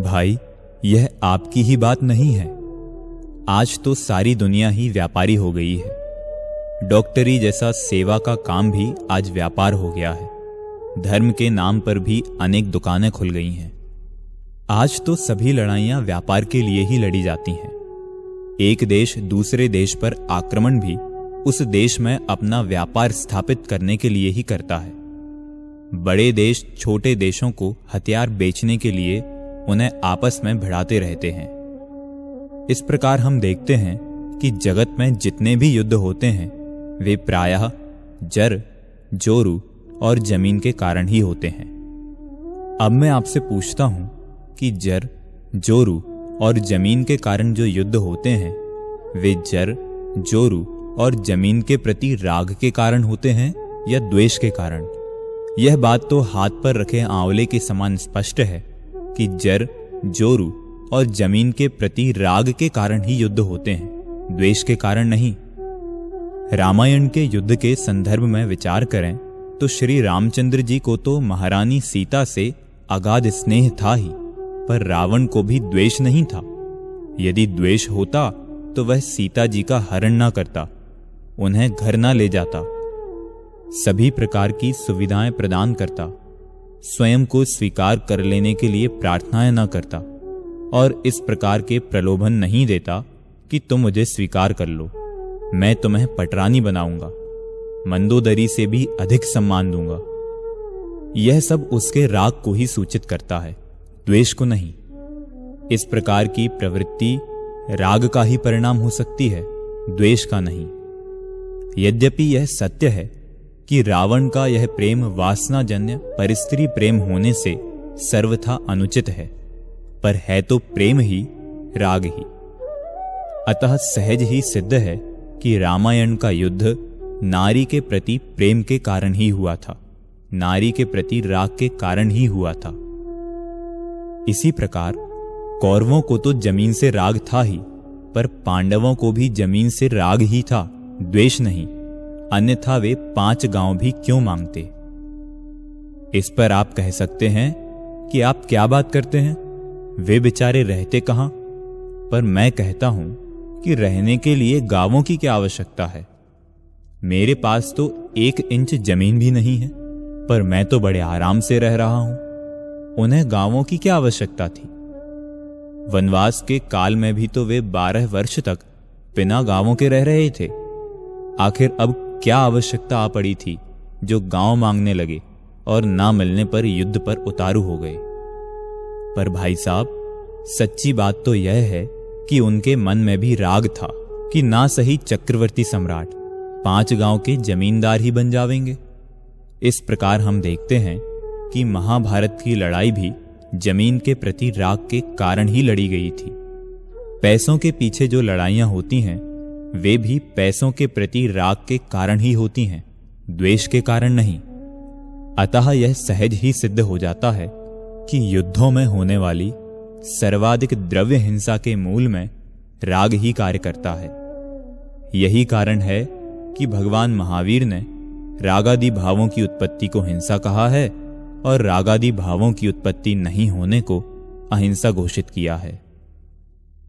भाई, यह आपकी ही बात नहीं है। आज तो सारी दुनिया ही व्यापारी हो गई है। डॉक्टरी जैसा सेवा का काम भी आज व्यापार हो गया है। धर्म के नाम पर भी अनेक दुकानें खुल गई हैं। आज तो सभी लड़ाइयां व्यापार के लिए ही लड़ी जाती हैं। एक देश दूसरे देश पर आक्रमण भी उस देश में अपना व्यापार स्थापित करने के लिए ही करता है। बड़े देश छोटे देशों को हथियार बेचने के लिए उन्हें आपस में भिड़ाते रहते हैं। इस प्रकार हम देखते हैं कि जगत में जितने भी युद्ध होते हैं वे प्रायः जर, जोरू और जमीन के कारण ही होते हैं। अब मैं आपसे पूछता हूं कि जर, जोरू और जमीन के कारण जो युद्ध होते हैं वे जर, जोरू और जमीन के प्रति राग के कारण होते हैं या द्वेष के कारण? यह बात तो हाथ पर रखे आंवले के समान स्पष्ट है कि जर, जोरू और जमीन के प्रति राग के कारण ही युद्ध होते हैं, द्वेष के कारण नहीं। रामायण के युद्ध के संदर्भ में विचार करें तो श्री रामचंद्र जी को तो महारानी सीता से अगाध स्नेह था ही, पर रावण को भी द्वेष नहीं था। यदि द्वेष होता तो वह सीता जी का हरण ना करता, उन्हें घर ना ले जाता, सभी प्रकार की सुविधाएं प्रदान करता, स्वयं को स्वीकार कर लेने के लिए प्रार्थनाएं ना करता और इस प्रकार के प्रलोभन नहीं देता कि तुम मुझे स्वीकार कर लो, मैं तुम्हें पटरानी बनाऊंगा, मंदोदरी से भी अधिक सम्मान दूंगा। यह सब उसके राग को ही सूचित करता है, द्वेष को नहीं। इस प्रकार की प्रवृत्ति राग का ही परिणाम हो सकती है, द्वेष का नहीं। यद्यपि यह सत्य है कि रावण का यह प्रेम वासनाजन्य परिस्त्री प्रेम होने से सर्वथा अनुचित है, पर है तो प्रेम ही, राग ही। अतः सहज ही सिद्ध है कि रामायण का युद्ध नारी के प्रति प्रेम के कारण ही हुआ था, नारी के प्रति राग के कारण ही हुआ था। इसी प्रकार कौरवों को तो जमीन से राग था ही, पर पांडवों को भी जमीन से राग ही था, द्वेष नहीं, अन्यथा वे 5 गांव भी क्यों मांगते। इस पर आप कह सकते हैं कि आप क्या बात करते हैं, वे बेचारे रहते कहां? पर मैं कहता हूं कि रहने के लिए गांवों की क्या आवश्यकता है। मेरे पास तो 1 इंच जमीन भी नहीं है, पर मैं तो बड़े आराम से रह रहा हूं। उन्हें गांवों की क्या आवश्यकता थी? वनवास के काल में भी तो वे 12 वर्ष तक बिना गांवों के रह रहे थे। आखिर अब क्या आवश्यकता आ पड़ी थी जो गांव मांगने लगे और ना मिलने पर युद्ध पर उतारू हो गए। पर भाई साहब, सच्ची बात तो यह है कि उनके मन में भी राग था कि ना सही चक्रवर्ती सम्राट 5 गांव के जमींदार ही बन जावेंगे। इस प्रकार हम देखते हैं कि महाभारत की लड़ाई भी जमीन के प्रति राग के कारण ही लड़ी गई थी। पैसों के पीछे जो लड़ाइयां होती हैं वे भी पैसों के प्रति राग के कारण ही होती हैं, द्वेष के कारण नहीं। अतः यह सहज ही सिद्ध हो जाता है कि युद्धों में होने वाली सर्वाधिक द्रव्य हिंसा के मूल में राग ही कार्य करता है। यही कारण है कि भगवान महावीर ने रागादि भावों की उत्पत्ति को हिंसा कहा है और रागादि भावों की उत्पत्ति नहीं होने को अहिंसा घोषित किया है।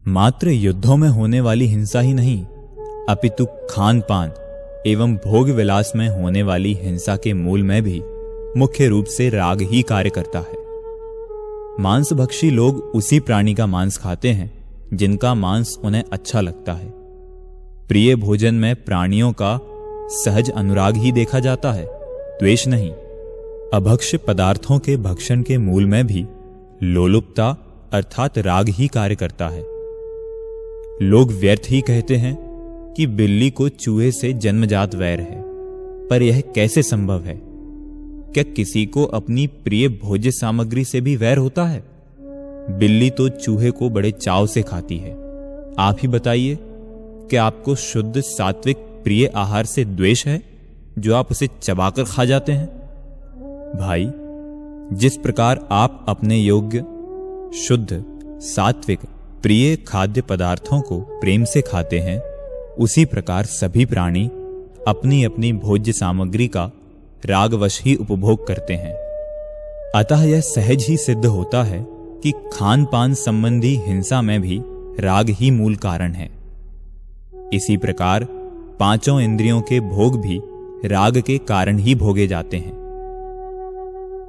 मात्र युद्धों में होने वाली हिंसा ही नहीं, अपितु खान पान एवं भोग विलास में होने वाली हिंसा के मूल में भी मुख्य रूप से राग ही कार्य करता है। मांसभक्षी लोग उसी प्राणी का मांस खाते हैं जिनका मांस उन्हें अच्छा लगता है। प्रिय भोजन में प्राणियों का सहज अनुराग ही देखा जाता है, द्वेष नहीं। अभक्ष्य पदार्थों के भक्षण के मूल में भी लोलुपता अर्थात राग ही कार्य करता है। लोग व्यर्थ ही कहते हैं कि बिल्ली को चूहे से जन्मजात वैर है, पर यह कैसे संभव है? क्या किसी को अपनी प्रिय भोज्य सामग्री से भी वैर होता है? बिल्ली तो चूहे को बड़े चाव से खाती है। आप ही बताइए कि आपको शुद्ध सात्विक प्रिय आहार से द्वेष है जो आप उसे चबाकर खा जाते हैं? भाई, जिस प्रकार आप अपने योग्य शुद्ध सात्विक प्रिय खाद्य पदार्थों को प्रेम से खाते हैं, उसी प्रकार सभी प्राणी अपनी अपनी भोज्य सामग्री का रागवश ही उपभोग करते हैं। अतः यह सहज ही सिद्ध होता है कि खान पान संबंधी हिंसा में भी राग ही मूल कारण है। इसी प्रकार पांचों इंद्रियों के भोग भी राग के कारण ही भोगे जाते हैं।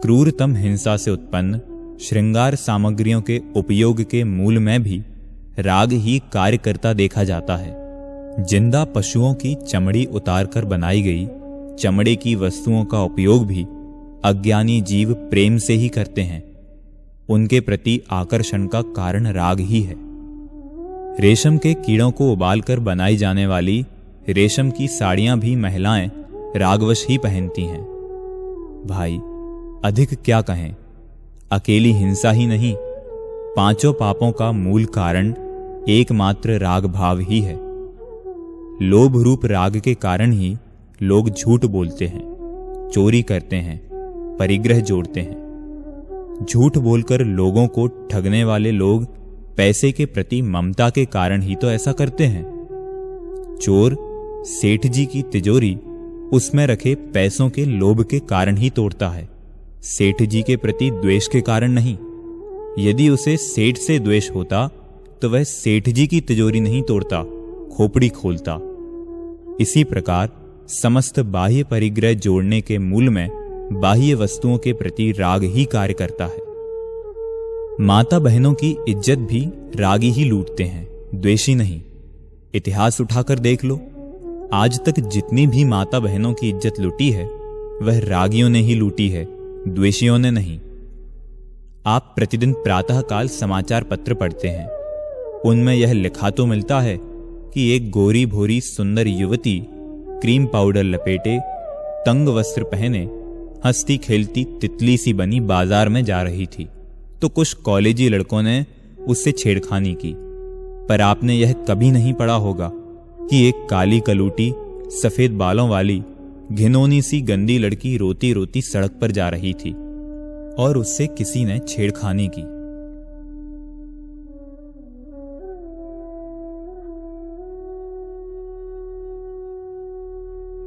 क्रूरतम हिंसा से उत्पन्न श्रृंगार सामग्रियों के उपयोग के मूल में भी राग ही कार्य करता देखा जाता है। जिंदा पशुओं की चमड़ी उतारकर बनाई गई चमड़े की वस्तुओं का उपयोग भी अज्ञानी जीव प्रेम से ही करते हैं। उनके प्रति आकर्षण का कारण राग ही है। रेशम के कीड़ों को उबालकर बनाई जाने वाली रेशम की साड़ियां भी महिलाएं रागवश ही पहनती हैं। भाई, अधिक क्या कहें, अकेली हिंसा ही नहीं, पांचों पापों का मूल कारण एकमात्र राग भाव ही है। लोभ रूप राग के कारण ही लोग झूठ बोलते हैं, चोरी करते हैं, परिग्रह जोड़ते हैं। झूठ बोलकर लोगों को ठगने वाले लोग पैसे के प्रति ममता के कारण ही तो ऐसा करते हैं। चोर सेठ जी की तिजोरी उसमें रखे पैसों के लोभ के कारण ही तोड़ता है, सेठ जी के प्रति द्वेष के कारण नहीं। यदि उसे सेठ से द्वेष होता तो वह सेठ जी की तिजोरी नहीं तोड़ता, खोपड़ी खोलता। इसी प्रकार समस्त बाह्य परिग्रह जोड़ने के मूल में बाह्य वस्तुओं के प्रति राग ही कार्य करता है। माता बहनों की इज्जत भी रागी ही लूटते हैं, द्वेषी नहीं। इतिहास उठाकर देख लो, आज तक जितनी भी माता बहनों की इज्जत लूटी है वह रागियों ने ही लूटी है, द्वेषियों ने नहीं। आप प्रतिदिन प्रातःकाल समाचार पत्र पढ़ते हैं, उनमें यह लिखा तो मिलता है कि एक गोरी भोरी सुंदर युवती क्रीम पाउडर लपेटे, तंग वस्त्र पहने, हंसती खेलती तितली सी बनी बाजार में जा रही थी, तो कुछ कॉलेजी लड़कों ने उससे छेड़खानी की। पर आपने यह कभी नहीं पढ़ा होगा कि एक काली कलूटी सफेद बालों वाली घिनौनी सी गंदी लड़की रोती रोती सड़क पर जा रही थी और उससे किसी ने छेड़खानी की।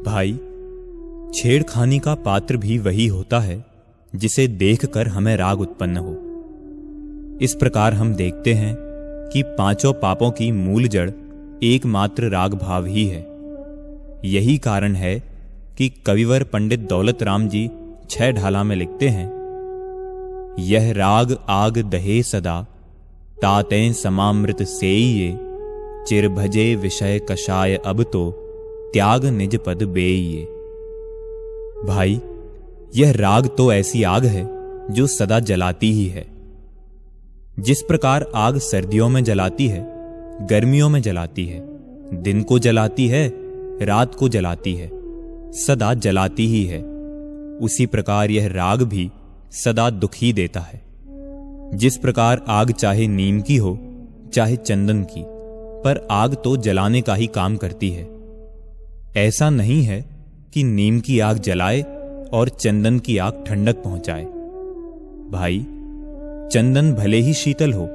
भाई, छेड़खानी का पात्र भी वही होता है जिसे देखकर हमें राग उत्पन्न हो। इस प्रकार हम देखते हैं कि पांचों पापों की मूल जड़ एकमात्र राग भाव ही है। यही कारण है कि कविवर पंडित दौलत राम जी 6 ढाला में लिखते हैं, यह राग आग दहे सदा, तातें समामृत सेइये, चिर भजे विषय कषाय अब तो, त्याग निज पद बेइये। भाई, यह राग तो ऐसी आग है जो सदा जलाती ही है। जिस प्रकार आग सर्दियों में जलाती है, गर्मियों में जलाती है, दिन को जलाती है, रात को जलाती है, सदा जलाती ही है, उसी प्रकार यह राग भी सदा दुख ही देता है। जिस प्रकार आग चाहे नीम की हो चाहे चंदन की, पर आग तो जलाने का ही काम करती है। ऐसा नहीं है कि नीम की आग जलाए और चंदन की आग ठंडक पहुंचाए। भाई, चंदन भले ही शीतल हो,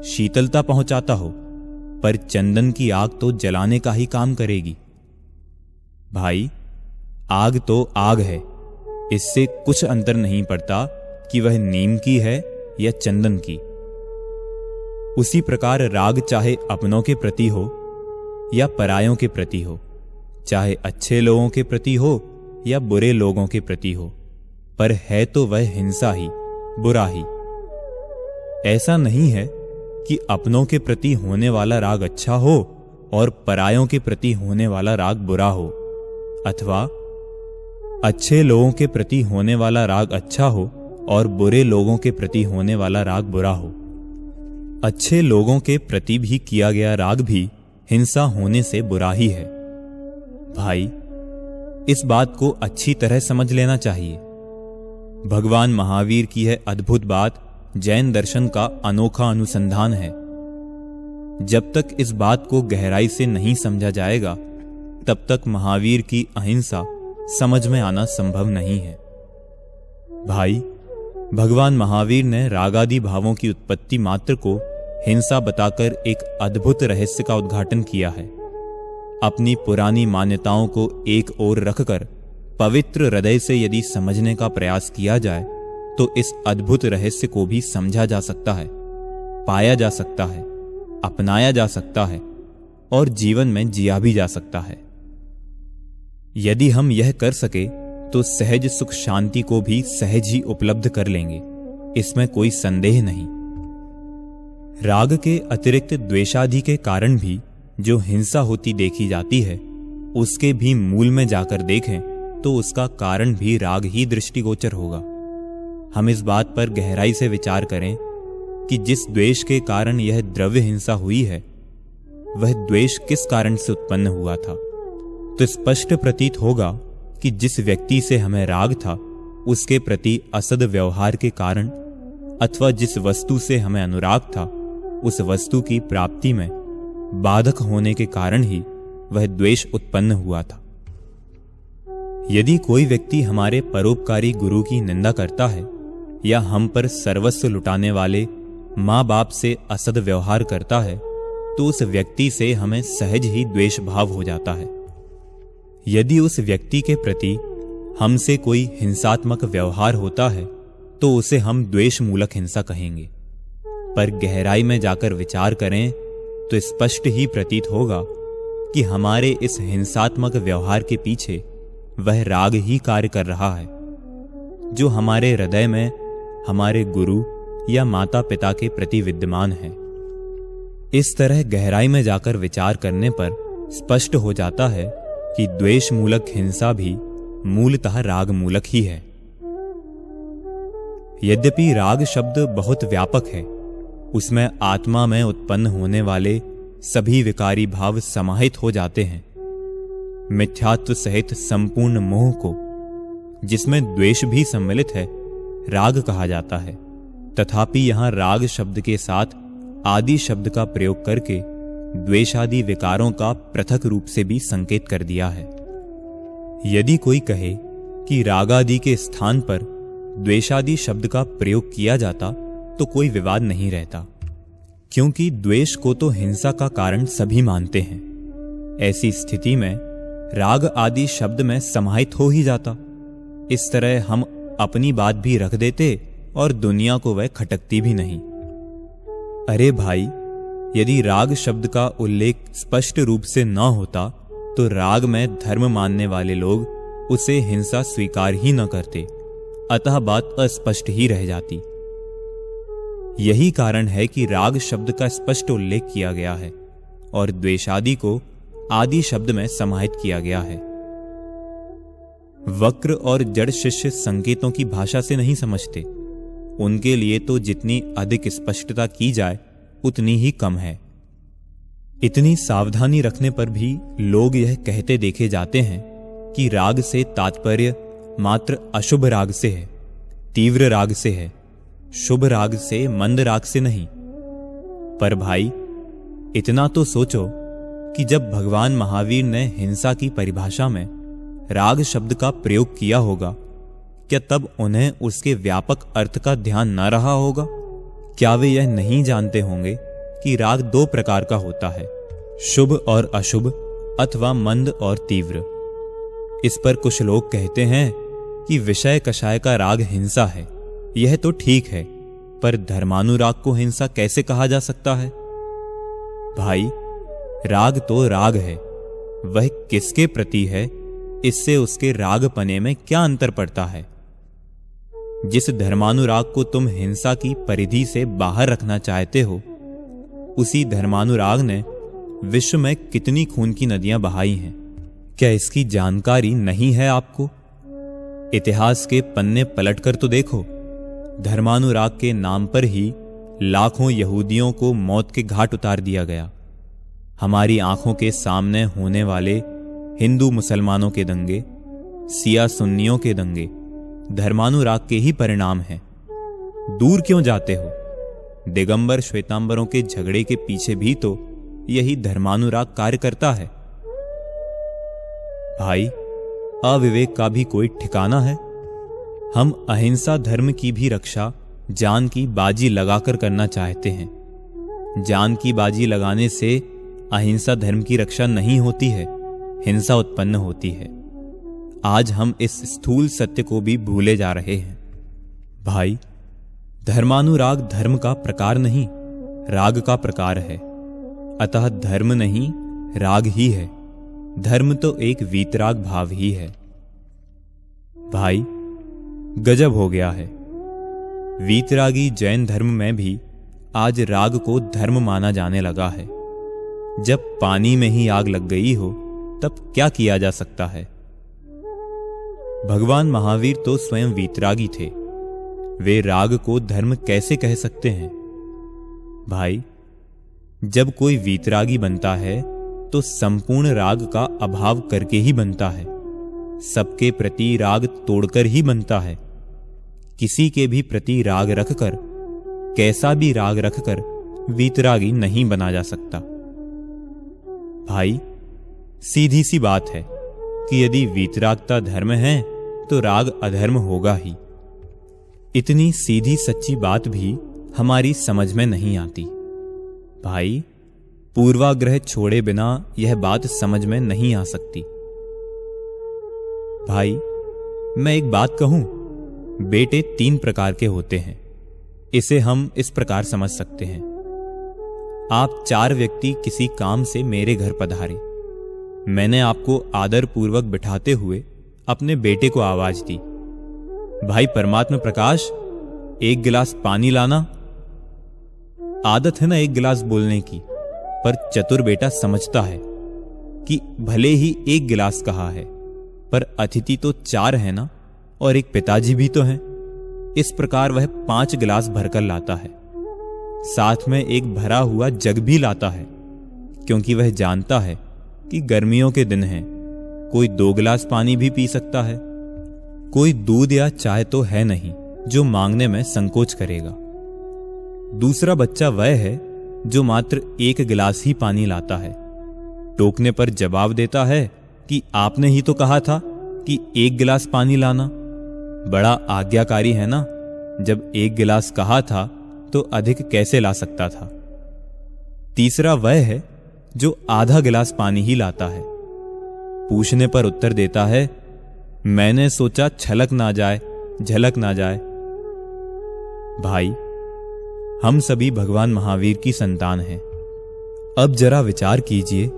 शीतलता पहुंचाता हो, पर चंदन की आग तो जलाने का ही काम करेगी। भाई, आग तो आग है, इससे कुछ अंतर नहीं पड़ता कि वह नीम की है या चंदन की। उसी प्रकार राग चाहे अपनों के प्रति हो या परायों के प्रति हो, चाहे अच्छे लोगों के प्रति हो या बुरे लोगों के प्रति हो, पर है तो वह हिंसा ही, बुरा ही। ऐसा नहीं है कि अपनों के प्रति होने वाला राग अच्छा हो और परायों के प्रति होने वाला राग बुरा हो, अथवा अच्छे लोगों के प्रति होने वाला राग अच्छा हो और बुरे लोगों के प्रति होने वाला राग बुरा हो। अच्छे लोगों के प्रति भी किया गया राग भी हिंसा होने से बुरा ही है। भाई, इस बात को अच्छी तरह समझ लेना चाहिए। भगवान महावीर की यह अद्भुत बात जैन दर्शन का अनोखा अनुसंधान है। जब तक इस बात को गहराई से नहीं समझा जाएगा, तब तक महावीर की अहिंसा समझ में आना संभव नहीं है। भाई, भगवान महावीर ने रागादि भावों की उत्पत्ति मात्र को हिंसा बताकर एक अद्भुत रहस्य का उद्घाटन किया है। अपनी पुरानी मान्यताओं को एक ओर रखकर पवित्र हृदय से यदि समझने का प्रयास किया जाए तो इस अद्भुत रहस्य को भी समझा जा सकता है, पाया जा सकता है, अपनाया जा सकता है और जीवन में जिया भी जा सकता है। यदि हम यह कर सके तो सहज सुख शांति को भी सहज ही उपलब्ध कर लेंगे, इसमें कोई संदेह नहीं। राग के अतिरिक्त द्वेषादि के कारण भी जो हिंसा होती देखी जाती है, उसके भी मूल में जाकर देखें तो उसका कारण भी राग ही दृष्टिगोचर होगा। हम इस बात पर गहराई से विचार करें कि जिस द्वेष के कारण यह द्रव्य हिंसा हुई है, वह द्वेष किस कारण से उत्पन्न हुआ था, तो स्पष्ट प्रतीत होगा कि जिस व्यक्ति से हमें राग था, उसके प्रति असद व्यवहार के कारण अथवा जिस वस्तु से हमें अनुराग था, उस वस्तु की प्राप्ति में बाधक होने के कारण ही वह द्वेष उत्पन्न हुआ था। यदि कोई व्यक्ति हमारे परोपकारी गुरु की निंदा करता है या हम पर सर्वस्व लुटाने वाले माँ बाप से असद व्यवहार करता है, तो उस व्यक्ति से हमें सहज ही द्वेष भाव हो जाता है। यदि उस व्यक्ति के प्रति हमसे कोई हिंसात्मक व्यवहार होता है तो उसे हम द्वेष मूलक हिंसा कहेंगे। पर गहराई में जाकर विचार करें तो स्पष्ट ही प्रतीत होगा कि हमारे इस हिंसात्मक व्यवहार के पीछे वह राग ही कार्य कर रहा है, जो हमारे हृदय में हमारे गुरु या माता पिता के प्रति विद्यमान है। इस तरह गहराई में जाकर विचार करने पर स्पष्ट हो जाता है कि द्वेष मूलक हिंसा भी मूलतः राग मूलक ही है। यद्यपि राग शब्द बहुत व्यापक है, उसमें आत्मा में उत्पन्न होने वाले सभी विकारी भाव समाहित हो जाते हैं। मिथ्यात्व सहित संपूर्ण मोह को, जिसमें द्वेष भी सम्मिलित है, राग कहा जाता है। तथापि यहां राग शब्द के साथ आदि शब्द का प्रयोग करके द्वेषादि विकारों का पृथक रूप से भी संकेत कर दिया है। यदि कोई कहे कि रागादि के स्थान पर द्वेषादि शब्द का प्रयोग किया जाता तो कोई विवाद नहीं रहता, क्योंकि द्वेष को तो हिंसा का कारण सभी मानते हैं। ऐसी स्थिति में राग आदि शब्द में समाहित हो ही जाता। इस तरह हम अपनी बात भी रख देते और दुनिया को वह खटकती भी नहीं। अरे भाई, यदि राग शब्द का उल्लेख स्पष्ट रूप से न होता तो राग में धर्म मानने वाले लोग उसे हिंसा स्वीकार ही न करते, अतः बात अस्पष्ट ही रह जाती। यही कारण है कि राग शब्द का स्पष्ट उल्लेख किया गया है और द्वेषादि को आदि शब्द में समाहित किया गया है। वक्र और जड़ शिष्य संकेतों की भाषा से नहीं समझते। उनके लिए तो जितनी अधिक स्पष्टता की जाए उतनी ही कम है। इतनी सावधानी रखने पर भी लोग यह कहते देखे जाते हैं कि राग से तात्पर्य मात्र अशुभ राग से है, तीव्र राग से है, शुभ राग से, मंद राग से नहीं। पर भाई, इतना तो सोचो कि जब भगवान महावीर ने हिंसा की परिभाषा में राग शब्द का प्रयोग किया होगा, क्या तब उन्हें उसके व्यापक अर्थ का ध्यान न रहा होगा? क्या वे यह नहीं जानते होंगे कि राग दो प्रकार का होता है, शुभ और अशुभ, अथवा मंद और तीव्र? इस पर कुछ लोग कहते हैं कि विषय कषाय का राग हिंसा है। यह तो ठीक है, पर धर्मानुराग को हिंसा कैसे कहा जा सकता है? भाई, राग तो राग है, वह किसके प्रति है, इससे उसके रागपने में क्या अंतर पड़ता है? जिस धर्मानुराग को तुम हिंसा की परिधि से बाहर रखना चाहते हो, उसी धर्मानुराग ने विश्व में कितनी खून की नदियां बहाई हैं, क्या इसकी जानकारी नहीं है आपको? इतिहास के पन्ने पलटकर तो देखो, धर्मानुराग के नाम पर ही लाखों यहूदियों को मौत के घाट उतार दिया गया। हमारी आंखों के सामने होने वाले हिंदू मुसलमानों के दंगे, सिया सुन्नियों के दंगे धर्मानुराग के ही परिणाम हैं। दूर क्यों जाते हो? दिगंबर श्वेतांबरों के झगड़े के पीछे भी तो यही धर्मानुराग कार्य करता है। भाई, अविवेक का भी कोई ठिकाना है? हम अहिंसा धर्म की भी रक्षा जान की बाजी लगाकर करना चाहते हैं। जान की बाजी लगाने से अहिंसा धर्म की रक्षा नहीं होती है, हिंसा उत्पन्न होती है। आज हम इस स्थूल सत्य को भी भूले जा रहे हैं। भाई, धर्मानुराग धर्म का प्रकार नहीं, राग का प्रकार है। अतः धर्म नहीं, राग ही है। धर्म तो एक वीतराग भाव ही है। भाई, गजब हो गया है। वीतरागी जैन धर्म में भी आज राग को धर्म माना जाने लगा है। जब पानी में ही आग लग गई हो तब क्या किया जा सकता है? भगवान महावीर तो स्वयं वीतरागी थे, वे राग को धर्म कैसे कह सकते हैं? भाई, जब कोई वीतरागी बनता है तो संपूर्ण राग का अभाव करके ही बनता है। सबके प्रति राग तोड़कर ही बनता है। किसी के भी प्रति राग रखकर, कैसा भी राग रखकर वीतरागी नहीं बना जा सकता। भाई, सीधी सी बात है कि यदि वीतरागता धर्म है तो राग अधर्म होगा ही। इतनी सीधी सच्ची बात भी हमारी समझ में नहीं आती। भाई, पूर्वाग्रह छोड़े बिना यह बात समझ में नहीं आ सकती। भाई, मैं एक बात कहूं, बेटे 3 प्रकार के होते हैं। इसे हम इस प्रकार समझ सकते हैं। आप 4 व्यक्ति किसी काम से मेरे घर पधारे। मैंने आपको आदर पूर्वक बिठाते हुए अपने बेटे को आवाज दी, भाई परमात्मा प्रकाश, 1 गिलास पानी लाना। आदत है ना 1 गिलास बोलने की, पर चतुर बेटा समझता है कि भले ही 1 गिलास कहा है, पर अतिथि तो 4 है ना, और एक पिताजी भी तो हैं। इस प्रकार वह 5 गिलास भरकर लाता है। साथ में एक भरा हुआ जग भी लाता है, क्योंकि वह जानता है कि गर्मियों के दिन हैं, कोई 2 गिलास पानी भी पी सकता है। कोई दूध या चाय तो है नहीं जो मांगने में संकोच करेगा। दूसरा बच्चा वह है जो मात्र 1 गिलास ही पानी लाता है। टोकने पर जवाब देता है कि आपने ही तो कहा था कि 1 गिलास पानी लाना। बड़ा आज्ञाकारी है ना, जब 1 गिलास कहा था तो अधिक कैसे ला सकता था। तीसरा वह है जो आधा गिलास पानी ही लाता है। पूछने पर उत्तर देता है, मैंने सोचा छलक ना जाए, झलक ना जाए। भाई, हम सभी भगवान महावीर की संतान हैं। अब जरा विचार कीजिए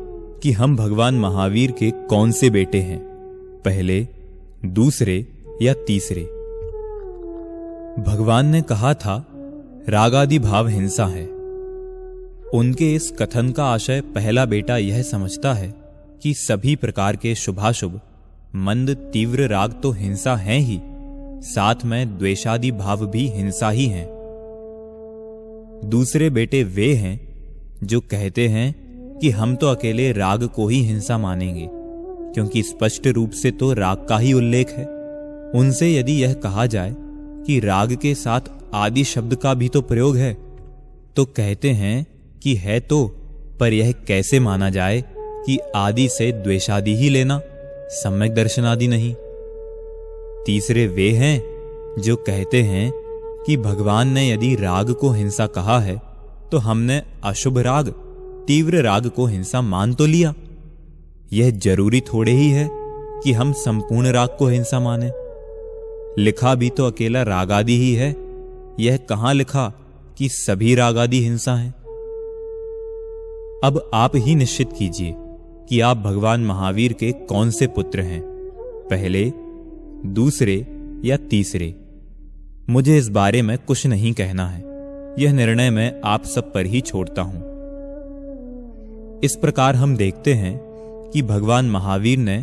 कि हम भगवान महावीर के कौन से बेटे हैं, पहले, दूसरे या तीसरे। भगवान ने कहा था रागादि भाव हिंसा है। उनके इस कथन का आशय पहला बेटा यह समझता है कि सभी प्रकार के शुभाशुभ मंद तीव्र राग तो हिंसा हैं ही, साथ में द्वेषादि भाव भी हिंसा ही हैं। दूसरे बेटे वे हैं जो कहते हैं कि हम तो अकेले राग को ही हिंसा मानेंगे, क्योंकि स्पष्ट रूप से तो राग का ही उल्लेख है। उनसे यदि यह कहा जाए कि राग के साथ आदि शब्द का भी तो प्रयोग है, तो कहते हैं कि है तो, पर यह कैसे माना जाए कि आदि से द्वेषादि ही लेना, सम्यक दर्शनादि नहीं। तीसरे वे हैं जो कहते हैं कि भगवान ने यदि राग को हिंसा कहा है तो हमने अशुभ राग, तीव्र राग को हिंसा मान तो लिया। यह जरूरी थोड़े ही है कि हम संपूर्ण राग को हिंसा माने। लिखा भी तो अकेला रागादि ही है, यह कहां लिखा कि सभी रागादि हिंसा हैं। अब आप ही निश्चित कीजिए कि आप भगवान महावीर के कौन से पुत्र हैं, पहले, दूसरे या तीसरे। मुझे इस बारे में कुछ नहीं कहना है, यह निर्णय मैं आप सब पर ही छोड़ता हूं। इस प्रकार हम देखते हैं कि भगवान महावीर ने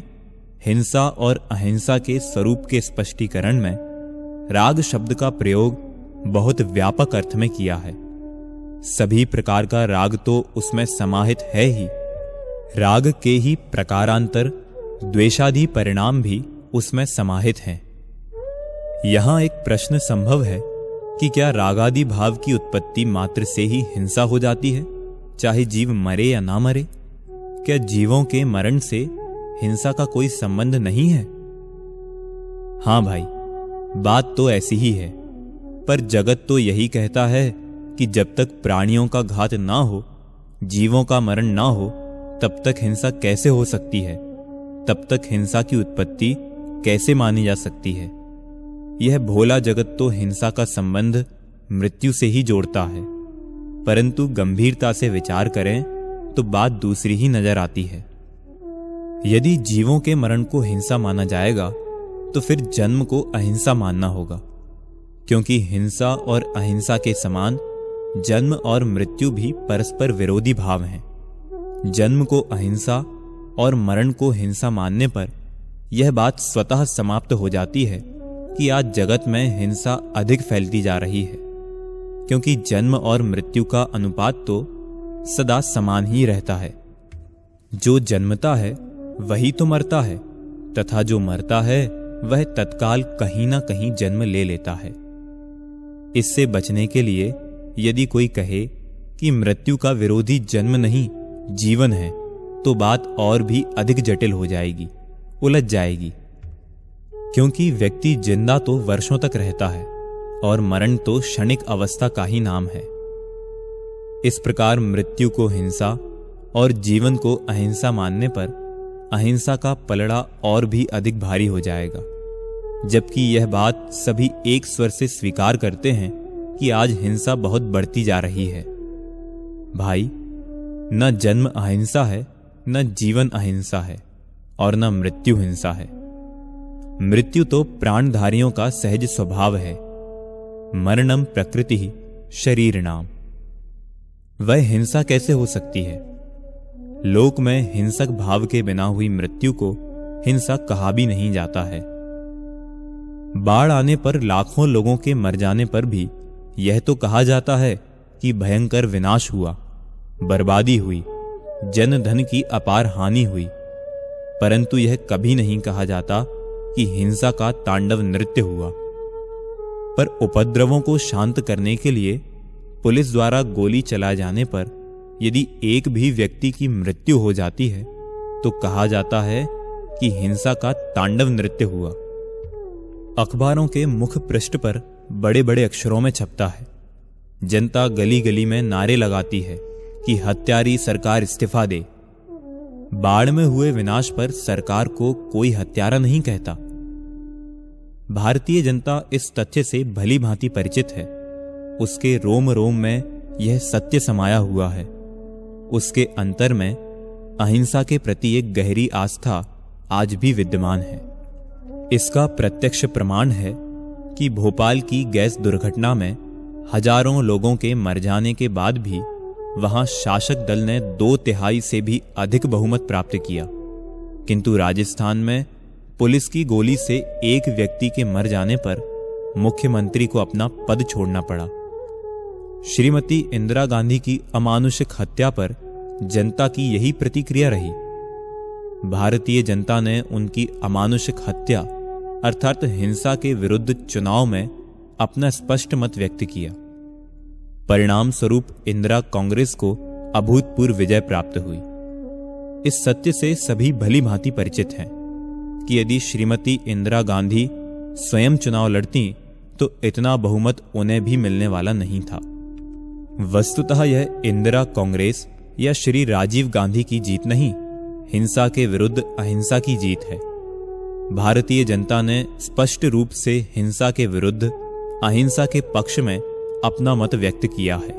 हिंसा और अहिंसा के स्वरूप के स्पष्टीकरण में राग शब्द का प्रयोग बहुत व्यापक अर्थ में किया है। सभी प्रकार का राग तो उसमें समाहित है ही, राग के ही प्रकारांतर द्वेषादि परिणाम भी उसमें समाहित हैं। यहां एक प्रश्न संभव है कि क्या रागादि भाव की उत्पत्ति मात्र से ही हिंसा हो जाती है, चाहे जीव मरे या ना मरे? क्या जीवों के मरण से हिंसा का कोई संबंध नहीं है? हां भाई, बात तो ऐसी ही है, पर जगत तो यही कहता है कि जब तक प्राणियों का घात ना हो, जीवों का मरण ना हो, तब तक हिंसा कैसे हो सकती है, तब तक हिंसा की उत्पत्ति कैसे मानी जा सकती है? यह भोला जगत तो हिंसा का संबंध मृत्यु से ही जोड़ता है, परंतु गंभीरता से विचार करें तो बात दूसरी ही नजर आती है। यदि जीवों के मरण को हिंसा माना जाएगा तो फिर जन्म को अहिंसा मानना होगा, क्योंकि हिंसा और अहिंसा के समान जन्म और मृत्यु भी परस्पर विरोधी भाव हैं। जन्म को अहिंसा और मरण को हिंसा मानने पर यह बात स्वतः समाप्त हो जाती है कि आज जगत में हिंसा अधिक फैलती जा रही है, क्योंकि जन्म और मृत्यु का अनुपात तो सदा समान ही रहता है। जो जन्मता है वही तो मरता है, तथा जो मरता है वह तत्काल कहीं ना कहीं जन्म ले लेता है। इससे बचने के लिए यदि कोई कहे कि मृत्यु का विरोधी जन्म नहीं जीवन है, तो बात और भी अधिक जटिल हो जाएगी, उलझ जाएगी, क्योंकि व्यक्ति जिंदा तो वर्षों तक रहता है और मरण तो क्षणिक अवस्था का ही नाम है। इस प्रकार मृत्यु को हिंसा और जीवन को अहिंसा मानने पर अहिंसा का पलड़ा और भी अधिक भारी हो जाएगा, जबकि यह बात सभी एक स्वर से स्वीकार करते हैं कि आज हिंसा बहुत बढ़ती जा रही है। भाई, न जन्म अहिंसा है, न जीवन अहिंसा है, और न मृत्यु हिंसा है। मृत्यु तो प्राणधारियों का सहज स्वभाव है। मरणम प्रकृति ही शरीर नाम। वह हिंसा कैसे हो सकती है? लोक में हिंसक भाव के बिना हुई मृत्यु को हिंसा कहा भी नहीं जाता है। बाढ़ आने पर लाखों लोगों के मर जाने पर भी यह तो कहा जाता है कि भयंकर विनाश हुआ, बर्बादी हुई, जन धन की अपार हानि हुई, परंतु यह कभी नहीं कहा जाता कि हिंसा का तांडव नृत्य हुआ। पर उपद्रवों को शांत करने के लिए पुलिस द्वारा गोली चलाए जाने पर यदि एक भी व्यक्ति की मृत्यु हो जाती है तो कहा जाता है कि हिंसा का तांडव नृत्य हुआ। अखबारों के मुख पृष्ठ पर बड़े बड़े अक्षरों में छपता है। जनता गली गली में नारे लगाती है कि हत्यारी सरकार इस्तीफा दे। बाढ़ में हुए विनाश पर सरकार को कोई हत्यारा नहीं कहता। भारतीय जनता इस तथ्य से भली भांति परिचित है। उसके रोम रोम में यह सत्य समाया हुआ है। उसके अंतर में अहिंसा के प्रति एक गहरी आस्था आज भी विद्यमान है। इसका प्रत्यक्ष प्रमाण है कि भोपाल की गैस दुर्घटना में हजारों लोगों के मर जाने के बाद भी वहां शासक दल ने 2/3 से भी अधिक बहुमत प्राप्त किया, किंतु राजस्थान में पुलिस की गोली से एक व्यक्ति के मर जाने पर मुख्यमंत्री को अपना पद छोड़ना पड़ा। श्रीमती इंदिरा गांधी की अमानुषिक हत्या पर जनता की यही प्रतिक्रिया रही। भारतीय जनता ने उनकी अमानुषिक हत्या अर्थात हिंसा के विरुद्ध चुनाव में अपना स्पष्ट मत व्यक्त किया। परिणाम स्वरूप इंदिरा कांग्रेस को अभूतपूर्व विजय प्राप्त हुई। इस सत्य से सभी भली भांति परिचित हैं कि यदि श्रीमती इंदिरा गांधी स्वयं चुनाव लड़ती तो इतना बहुमत उन्हें भी मिलने वाला नहीं था। वस्तुतः यह इंदिरा कांग्रेस या श्री राजीव गांधी की जीत नहीं, हिंसा के विरुद्ध अहिंसा की जीत है। भारतीय जनता ने स्पष्ट रूप से हिंसा के विरुद्ध अहिंसा के पक्ष में अपना मत व्यक्त किया है।